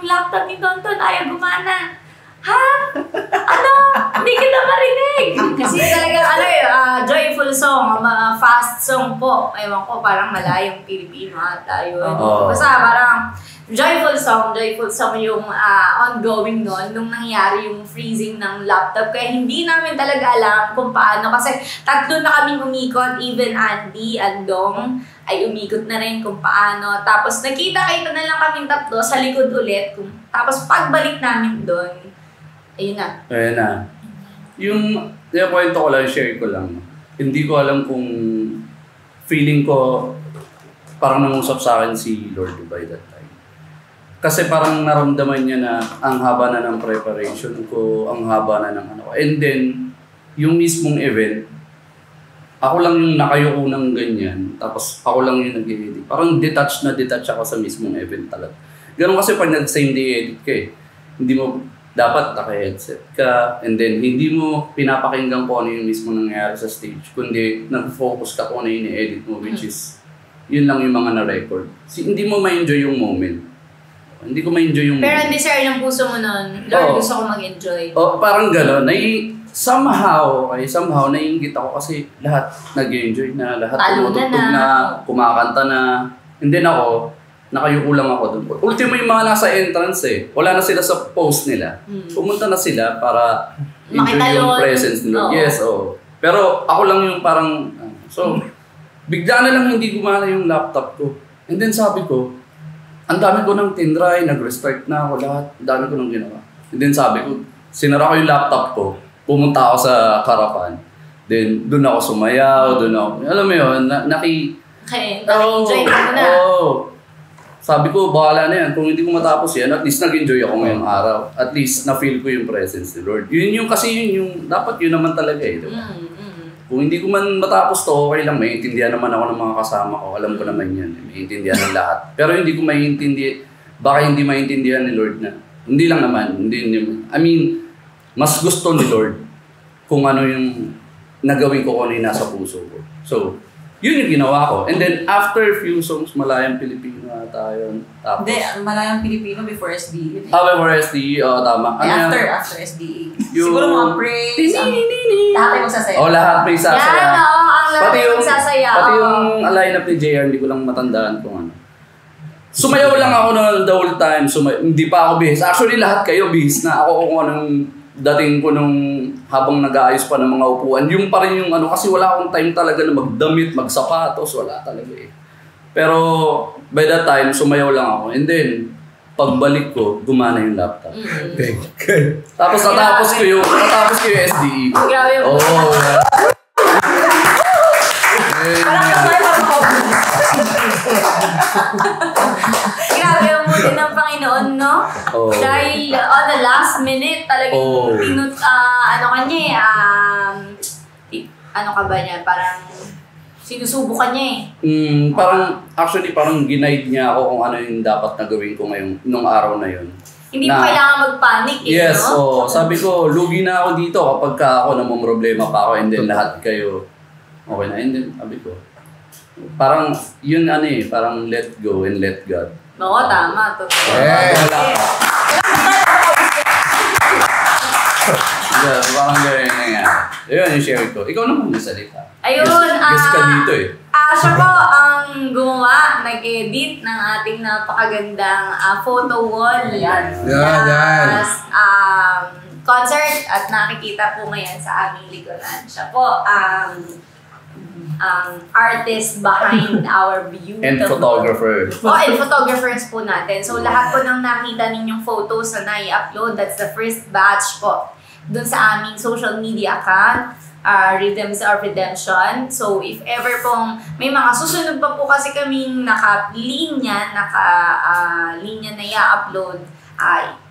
laptop ni Tonton ayaw gumana. Ha? Ano? Hindi kita marinig. Kasi talaga, joyful song, fast song po. Ewan ko, parang malayong Pilipino ata yun. Basta parang joyful song yung ongoing nung nangyari yung freezing ng laptop. Kaya hindi namin talaga alam kung paano. Kasi tatlo na kaming umikot, even Andy, Andong, ay umikot na rin kung paano. Tapos nakita-kita na lang kaming tatlo sa likod ulit. Tapos pagbalik namin doon, ayun na. Yung kwento ko lang, share ko lang. Hindi ko alam kung feeling ko parang nangusap sa akin si Lord by that time. Kasi parang naramdaman niya na ang haba na ng preparation ko, ang haba na ng ano. And then, yung mismong event, ako lang yung nakayuko ng ganyan, tapos ako lang yung nag-edit. Parang detached ako sa mismong event talaga. Ganun kasi pag nag-same day edit ka eh. Hindi mo dapat naka-headset ka, and then hindi mo pinapakinggan kung ano yung mismo nangyayari sa stage, kundi nag-focus ka kung ano yung i-edit mo, which is, yun lang yung mga na-record. Hindi mo ma-enjoy yung moment. Hindi ko ma-enjoy yung moment. Pero hindi share ng puso mo nun, Lord, gusto ko mag-enjoy. Parang gano'n. Somehow, naiingit ako kasi lahat nag-enjoy na, lahat tumutugtog na, kumakanta na, and then ako, nakayuko lang ako doon. Ultimo yung mga nasa entrance eh. Wala na sila sa post nila. Pumunta na sila para enjoy yung presence nila. Yes, Pero ako lang yung parang, bigla na lang hindi gumana yung laptop ko. And then sabi ko, ang dami ko nang tinry, nag-restart na ako lahat. Ang dami ko nang ginawa. And then sabi ko, sinara ko yung laptop ko, pumunta ako sa Karapan. Then doon ako sumayaw, alam mo yun, naki-enjoy ka mo na. Sabi ko, bahala na yan. Kung hindi ko matapos yan, at least nag-enjoy ako ngayong araw. At least na-feel ko yung presence ni Lord. Dapat yun naman talaga eh. Diba? Kung hindi ko man matapos to, okay lang. Maintindihan naman ako ng mga kasama ko. Alam ko naman yan. Maintindihan ng lahat. Pero hindi ko baka hindi maintindihan ni Lord na. Hindi lang naman. I mean, mas gusto ni Lord kung ano yung nagawin ko kung ano yung nasa puso ko. So, yun yung ginawa ko. And then, after few songs, Malayang Pilipino na tayo. Hindi, Malayang Pilipino before SDE. Before SDE, tama. After SDE. Siguro mga praise. Lahat ay magsasaya. Lahat may sasaya. Yan, ang lahat ay magsasaya. Pati yung line-up ni JR, hindi ko lang matandaan kung ano. Sumayaw lang ako the whole time. Hindi pa ako bihis. Actually, lahat kayo bihis na. Ako kung anong dating ko nung habang nag-aayos pa ng mga upuan, yung pa rin yung kasi wala akong time talaga na magdamit, magsapatos, wala talaga eh. Pero by that time, sumayaw lang ako. And then, pagbalik ko, gumana yung laptop. Tapos natapos ko yung SDE. Grabe yung grabe yung muti ng Panginoon, no? Dahil on the last minute, talagang ano ka ba niya? Parang sinusubukan niya eh. Parang ginaid niya ako kung ano yung dapat na gawin ko nung araw na yun. Hindi mo kailangan mag-panic eh, yes, no? Sabi ko, lugi na ako dito kapag ako namumroblema pa ako, and then lahat kayo okay na. And then, sabi ko, parang yun parang let go and let God. Oo, tama. Totoo. Parang gawin na nga. Ayun yung share ko. Ikaw naman yung salita. Ayun. Guess ka dito eh. Siya po ang gumawa, nag-edit ng ating napakagandang photo wall. Yan. Concert at nakikita po ngayon sa aming likuran. Siya po ang artist behind our beautiful... And photographer. And photographers po natin. So lahat po ng nakita ninyong photos na nai-upload, that's the first batch po dun sa aming social media account, Rhythms of Redemption. So if ever pong may mga susunod pa po kasi kaming naka-linya na i-upload,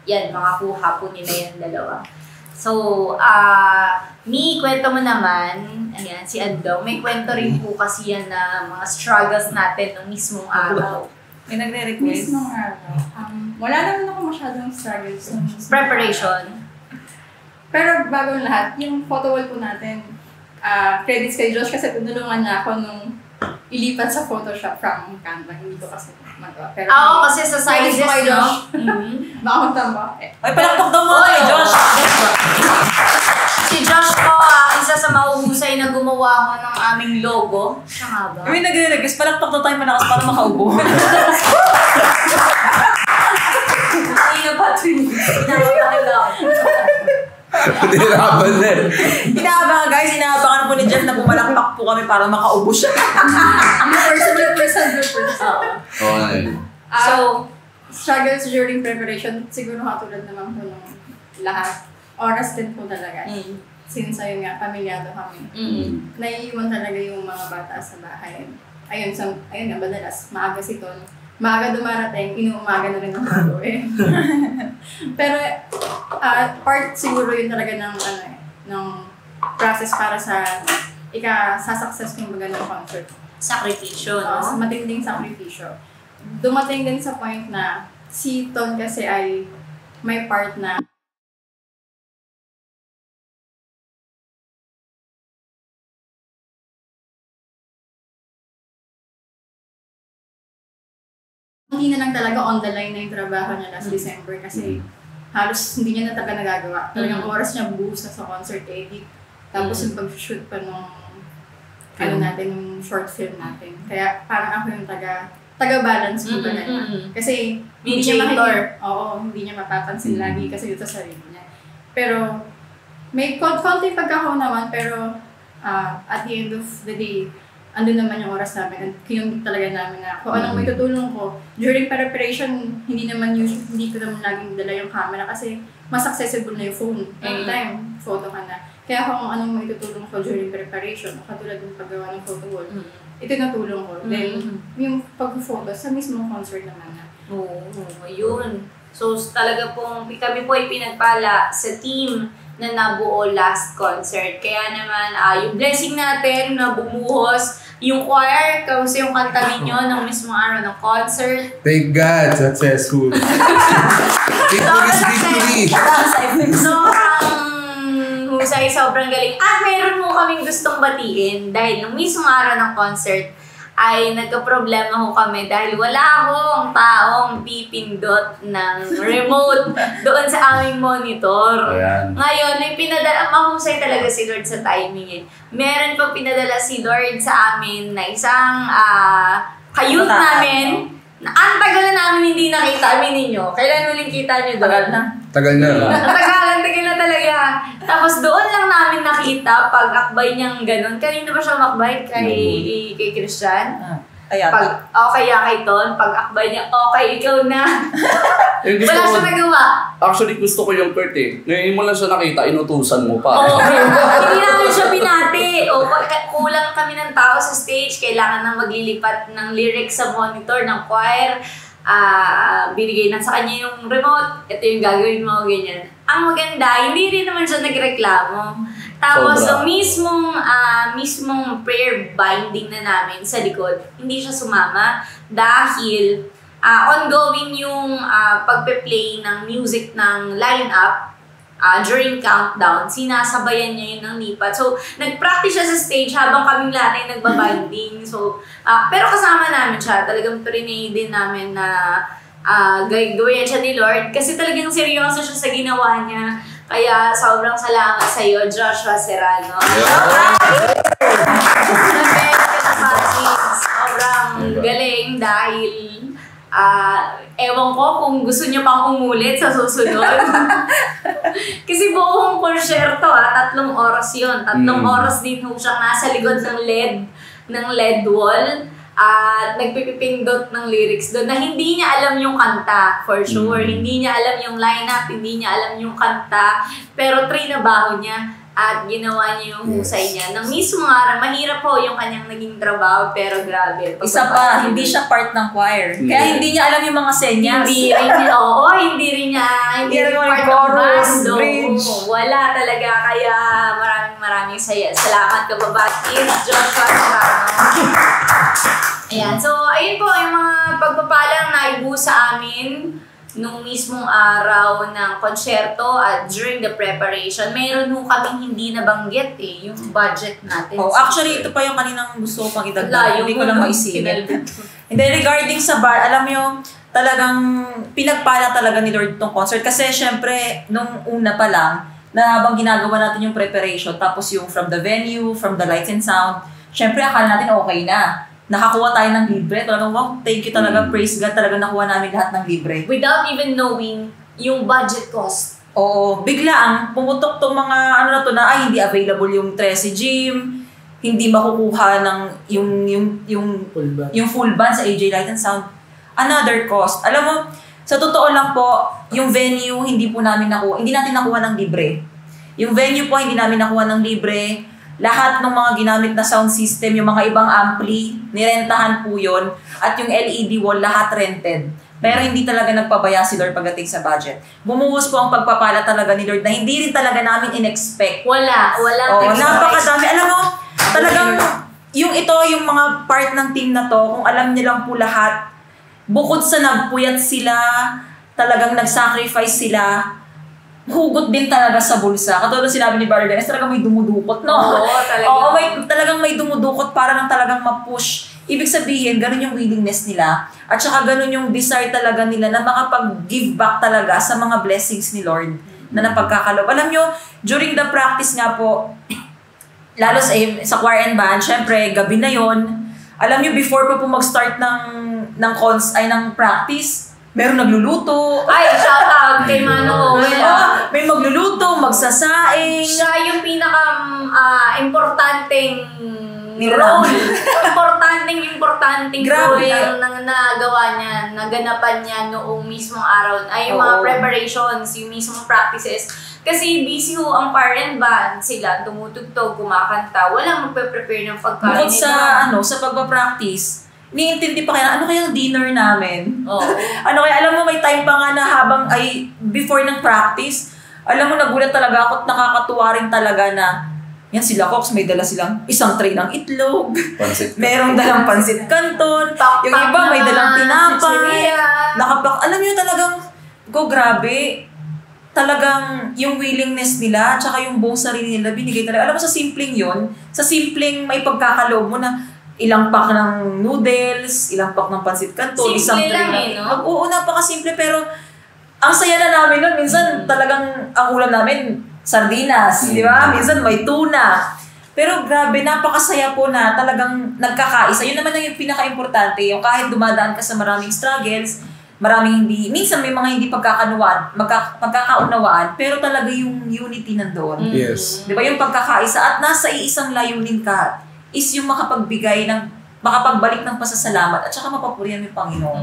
yan, mga kuha po nila yan dalawa. So, kwento mo naman, ayan, si Andong, may kwento rin po kasi yan na mga struggles natin nung mismong araw. May nagre-request. Mismong araw. Wala naman ako masyadong struggles. Preparation. Pero bago ang lahat, yung photo wall po natin, credits kay Josh kasi tinulungan niya ako nung ilipat sa Photoshop from Canva. Hindi ko kasi magawa. Pero Kasi sa sizes, no? Baka magtamba. Ay, palakpak daw mo kay Josh. Si Josh po, isa sa mahuhusay na gumawa ko ng aming logo. Siya nga ba? May nagre-request, palakpak daw tayo malakas para makaubo. Hindi na pa ito yung Nahirapan na eh. Inaabangan guys, inaabangan po ni Jeff na pumalakpak po kami para makaubo siya. Person. Okay. So, Struggles during preparation, siguro katulad naman po ng lahat. Oras din po talaga. Since ayun nga, pamilyado kami. Naiiwan talaga yung mga bata sa bahay. Ayun nga, madalas, maaga si Ton. Maaga dumarating, inuumaga na rin ang gagawin. Pero, part siguro yun talaga ng process para sa sasuccess yung mga ng concert. sakripisyo, no? Matinding sakripisyo. Dumating din sa point na si Ton kasi ay may part na hindi na lang talaga on the line na yung trabaho niya last December kasi halos hindi niya na talaga nagagawa. Talagang oras niya buhos na sa concert edit. Tapos yung pag-shoot pa nung natin, yung short film natin. Kaya parang ako yung taga-balance ko ba na. Kasi hindi niya hindi niya mapapansin lagi kasi dito sa sarili niya. Pero may konti pagkakaunawan pero at the end of the day, andun naman yung oras namin at kinumit talaga namin na kung anong may tutulong ko. During preparation, hindi ko naman laging dala yung camera kasi mas accessible na yung phone. Anytime, photo ka na. Kaya kung anong may tutulong ko during preparation, katulad ng paggawa ng photo wall, ito natulong ko. Then, yung pag-photo sa mismong concert naman na. Yun. So, talaga pong kami po ay pinagpala sa team na nabuo last concert. Kaya naman, yung blessing natin na bumuhos, yung choir, kasi yung kanta ninyo ng mismong araw ng concert. Thank God, successful. Victory! Husay, sobrang galing. At meron mo kaming gustong batiin dahil nung mismong araw ng concert, ay nagka-problema ho kami dahil wala akong taong pipindot ng remote doon sa aming monitor. Ayan. Ngayon, may pinadala, mahusay talaga si Lord sa timing. Meron pa pinadala si Lord sa amin na isang kayut namin na ang tagal na namin hindi nakita. Aminin nyo. Kailan uling kita nyo doon? Tagal na. Tagal na talaga. Tapos doon lang namin nakita pag akbay niyang ganun. Kanina ba siya makbay? Kay Christian? Kaya kay Ton, pag akbay niya, okay, ikaw na. Wala siya nagawa. Actually, gusto ko yung Kurt eh. Ngayon mo lang siya nakita, inutusan mo pa. Hindi namin siya pinati. Kulang kami ng tao sa stage. Kailangan nang maglilipat ng lyrics sa monitor ng choir. Binigay na sa kanya yung remote. Ito yung gagawin mo, ganyan. Ang maganda, hindi rin naman siya nagreklamo. Tapos, so mismong prayer binding na namin sa likod, hindi siya sumama dahil ongoing yung pagpe-play ng music ng line-up during countdown. Sinasabayan niya yun ng lipat. So, nag-practice siya sa stage habang kaming lahat ay nagbabinding. So, pero kasama namin siya. Talagang prinay din namin na gawin siya ni Lord. Kasi talagang seryoso siya sa ginawa niya. Kaya sobrang salamat sa iyo, Joshua Serrano. Sobrang galing dahil ewan ko kung gusto niya pang umulit sa susunod. Kasi buong konsyerto, 3 oras yun. 3 oras din ho siyang nasa likod ng LED wall. At nagpipindot ng lyrics doon na hindi niya alam yung kanta, for sure. Hindi niya alam yung lineup, hindi niya alam yung kanta. Pero trinabaho niya at ginawa niya yung husay niya. Nang mismo araw, mahirap po yung kanyang naging trabaho, pero grabe. Isa pa, hindi siya part ng choir. Kaya hindi niya alam yung mga senyas. Hindi rin niya part ng band. Wala talaga. Kaya maraming maraming salamat kababatis, Joshua Serrano. Ayan, so ayun po yung mga pagpapalang naibu sa amin nung mismong araw ng konsyerto at during the preparation. Mayroon ho kaming hindi nabanggit yung budget natin. Actually, ito pa yung kaninang gusto ko pang idagdag. Hindi ko lang maisingit. And then regarding sa bar, alam mo, talagang pinagpala talaga ni Lord itong concert. Kasi syempre, nung una pa lang, na habang ginagawa natin yung preparation, tapos yung from the venue, from the lights and sound, syempre akala natin okay na. Nakakuha tayo ng libre. Talagang, wow, thank you talaga, praise God, talaga nakuha namin lahat ng libre. Without even knowing yung budget cost. Oo, biglaan, pumutok tong mga ano na to na, ay, hindi available yung Tresi Gym, hindi makukuha ng yung full band sa AJ Light and Sound. Another cost. Alam mo, sa totoo lang po, yung venue hindi natin nakuha ng libre. Yung venue po hindi namin nakuha ng libre. Lahat ng mga ginamit na sound system, yung mga ibang ampli, nirentahan po yun. At yung LED wall, lahat rented. Pero hindi talaga nagpabaya si Lord pagdating sa budget. Bumuhos po ang pagpapala talaga ni Lord na hindi rin talaga namin in-expect. Walang napakadami. Alam mo, talagang yung mga part ng team na to, kung alam niyo lang po lahat, bukod sa nagpuyat sila, talagang nag-sacrifice sila, hugot din talaga sa bulsa. Katulad sinabi ni Barry Dennis, talagang may dumudukot, no? Oo, talaga. Oo, talagang may dumudukot para lang talagang ma-push. Ibig sabihin, ganun yung willingness nila. At saka ganun yung desire talaga nila na makapag-give back talaga sa mga blessings ni Lord na napagkakalob. Alam nyo, during the practice nga po, lalo sa choir and band, syempre, gabi na yon. Alam nyo, before pa po mag-start ng practice, meron nagluluto. Ay, shout out kay Manong Owen. May magluluto, magsasaing. Siya yung importanteng role. Importanteng role na nagawa niya, naganapan niya noong mismong araw. Ay, yung mga preparations, yung mismong practices. Kasi busy ho ang choir and band. Sila tumutugtog, kumakanta. Walang magpe-prepare ng pagkain. Bukod sa pagpa-practice, iniintindi pa kaya, ano kaya ang dinner namin? Ano kaya, alam mo, may time pa nga na before ng practice, alam mo, nagulat talaga ako at nakakatuwa rin talaga na, yan sila Cox, may dala silang isang tray ng itlog, merong dalang pansit canton, yung iba may dalang tinapay, alam nyo talagang, grabe, talagang yung willingness nila, tsaka yung buong sarili nila, binigay talaga. Alam mo, sa simpleng may pagkakaloob mo na, ilang pack ng noodles, ilang pack ng pansit canton, isang tray lang. Oo, napakasimple, pero ang saya na namin nun. Minsan talagang ang ulam namin, sardinas, di ba? Minsan may tuna. Pero grabe, napakasaya po na talagang nagkakaisa. Yun naman yung pinaka-importante. Yung kahit dumadaan ka sa maraming struggles, minsan may mga hindi pagkakaunawaan, pero talaga yung unity nandoon. Yes. Di ba? Yung pagkakaisa at nasa iisang layunin ka is yung makapagbalik ng pasasalamat at saka mapapurihan yung Panginoon.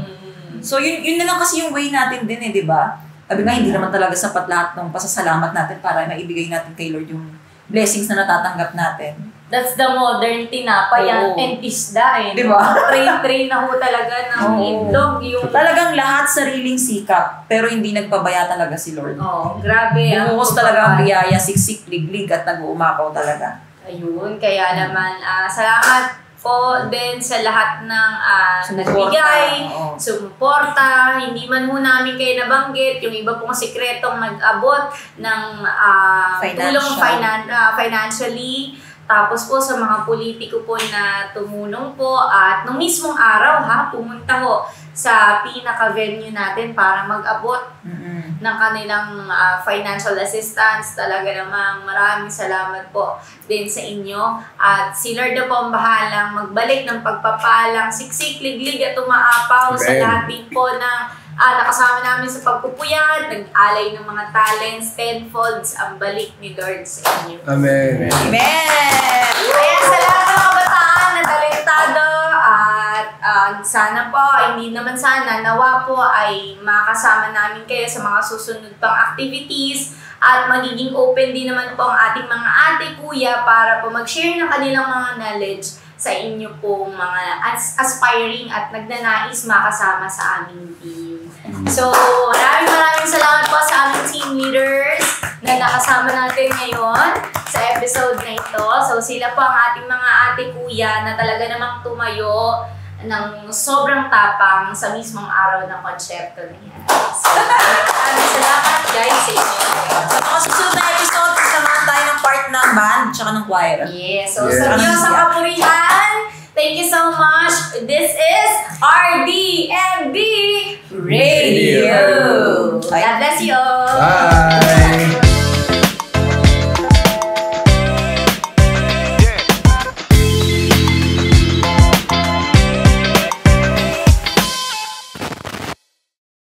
So yun na lang kasi yung way natin din di ba? Sabi nga, hindi naman talaga sapat lahat ng pasasalamat natin para maibigay natin kay Lord yung blessings na natatanggap natin. That's the modern tinapay and isda di ba? Train na ho talaga ng itlog. Talagang lahat sariling sikap, pero hindi nagpabaya talaga si Lord. Grabe. Bumuhos talaga ang biyaya, siksik, liglig at nag-uumapaw talaga. Ayun, kaya naman, salamat po din sa lahat ng nagbigay, sumuporta, hindi man ho namin kayo nabanggit, yung iba pong sikretong nag-abot ng tulong financially, tapos po sa mga politiko po na tumulong po at nung mismong araw pumunta ho sa pinaka-venue natin para mag-abot ng kanilang financial assistance. Talaga namang maraming salamat po din sa inyo. At si Lord na po ang bahalang magbalik ng pagpapalang siksik, liglig at umaapaw sa lahat din po ng nakasama namin sa pagpupuyat, nag-alay ng mga talents, tenfolds ang balik ni Lord sa inyo. Amen. Amen! Kaya sa lahat ng kabataan na talentado at sana po, hindi naman sana, nawa po ay makasama namin kayo sa mga susunod pang activities at magiging open din naman po ang ating mga ate, kuya para po mag-share ng kanilang mga knowledge sa inyo pong mga aspiring at nagnanais makasama sa aming team. So, maraming salamat po sa aming team leaders. na nakasama natin ngayon sa episode na ito. So sila po ang ating mga ate kuya na talaga namang tumayo ng sobrang tapang sa mismong araw ng konsyerto na yan. So, maraming salamat guys sa inyo. Sa mga susunod na episode, samahan tayo ng part ng band at ng choir. Yes. So sa inyo sa kapurihan, thank you so much. This is RDMB Radio. God bless you all. Bye!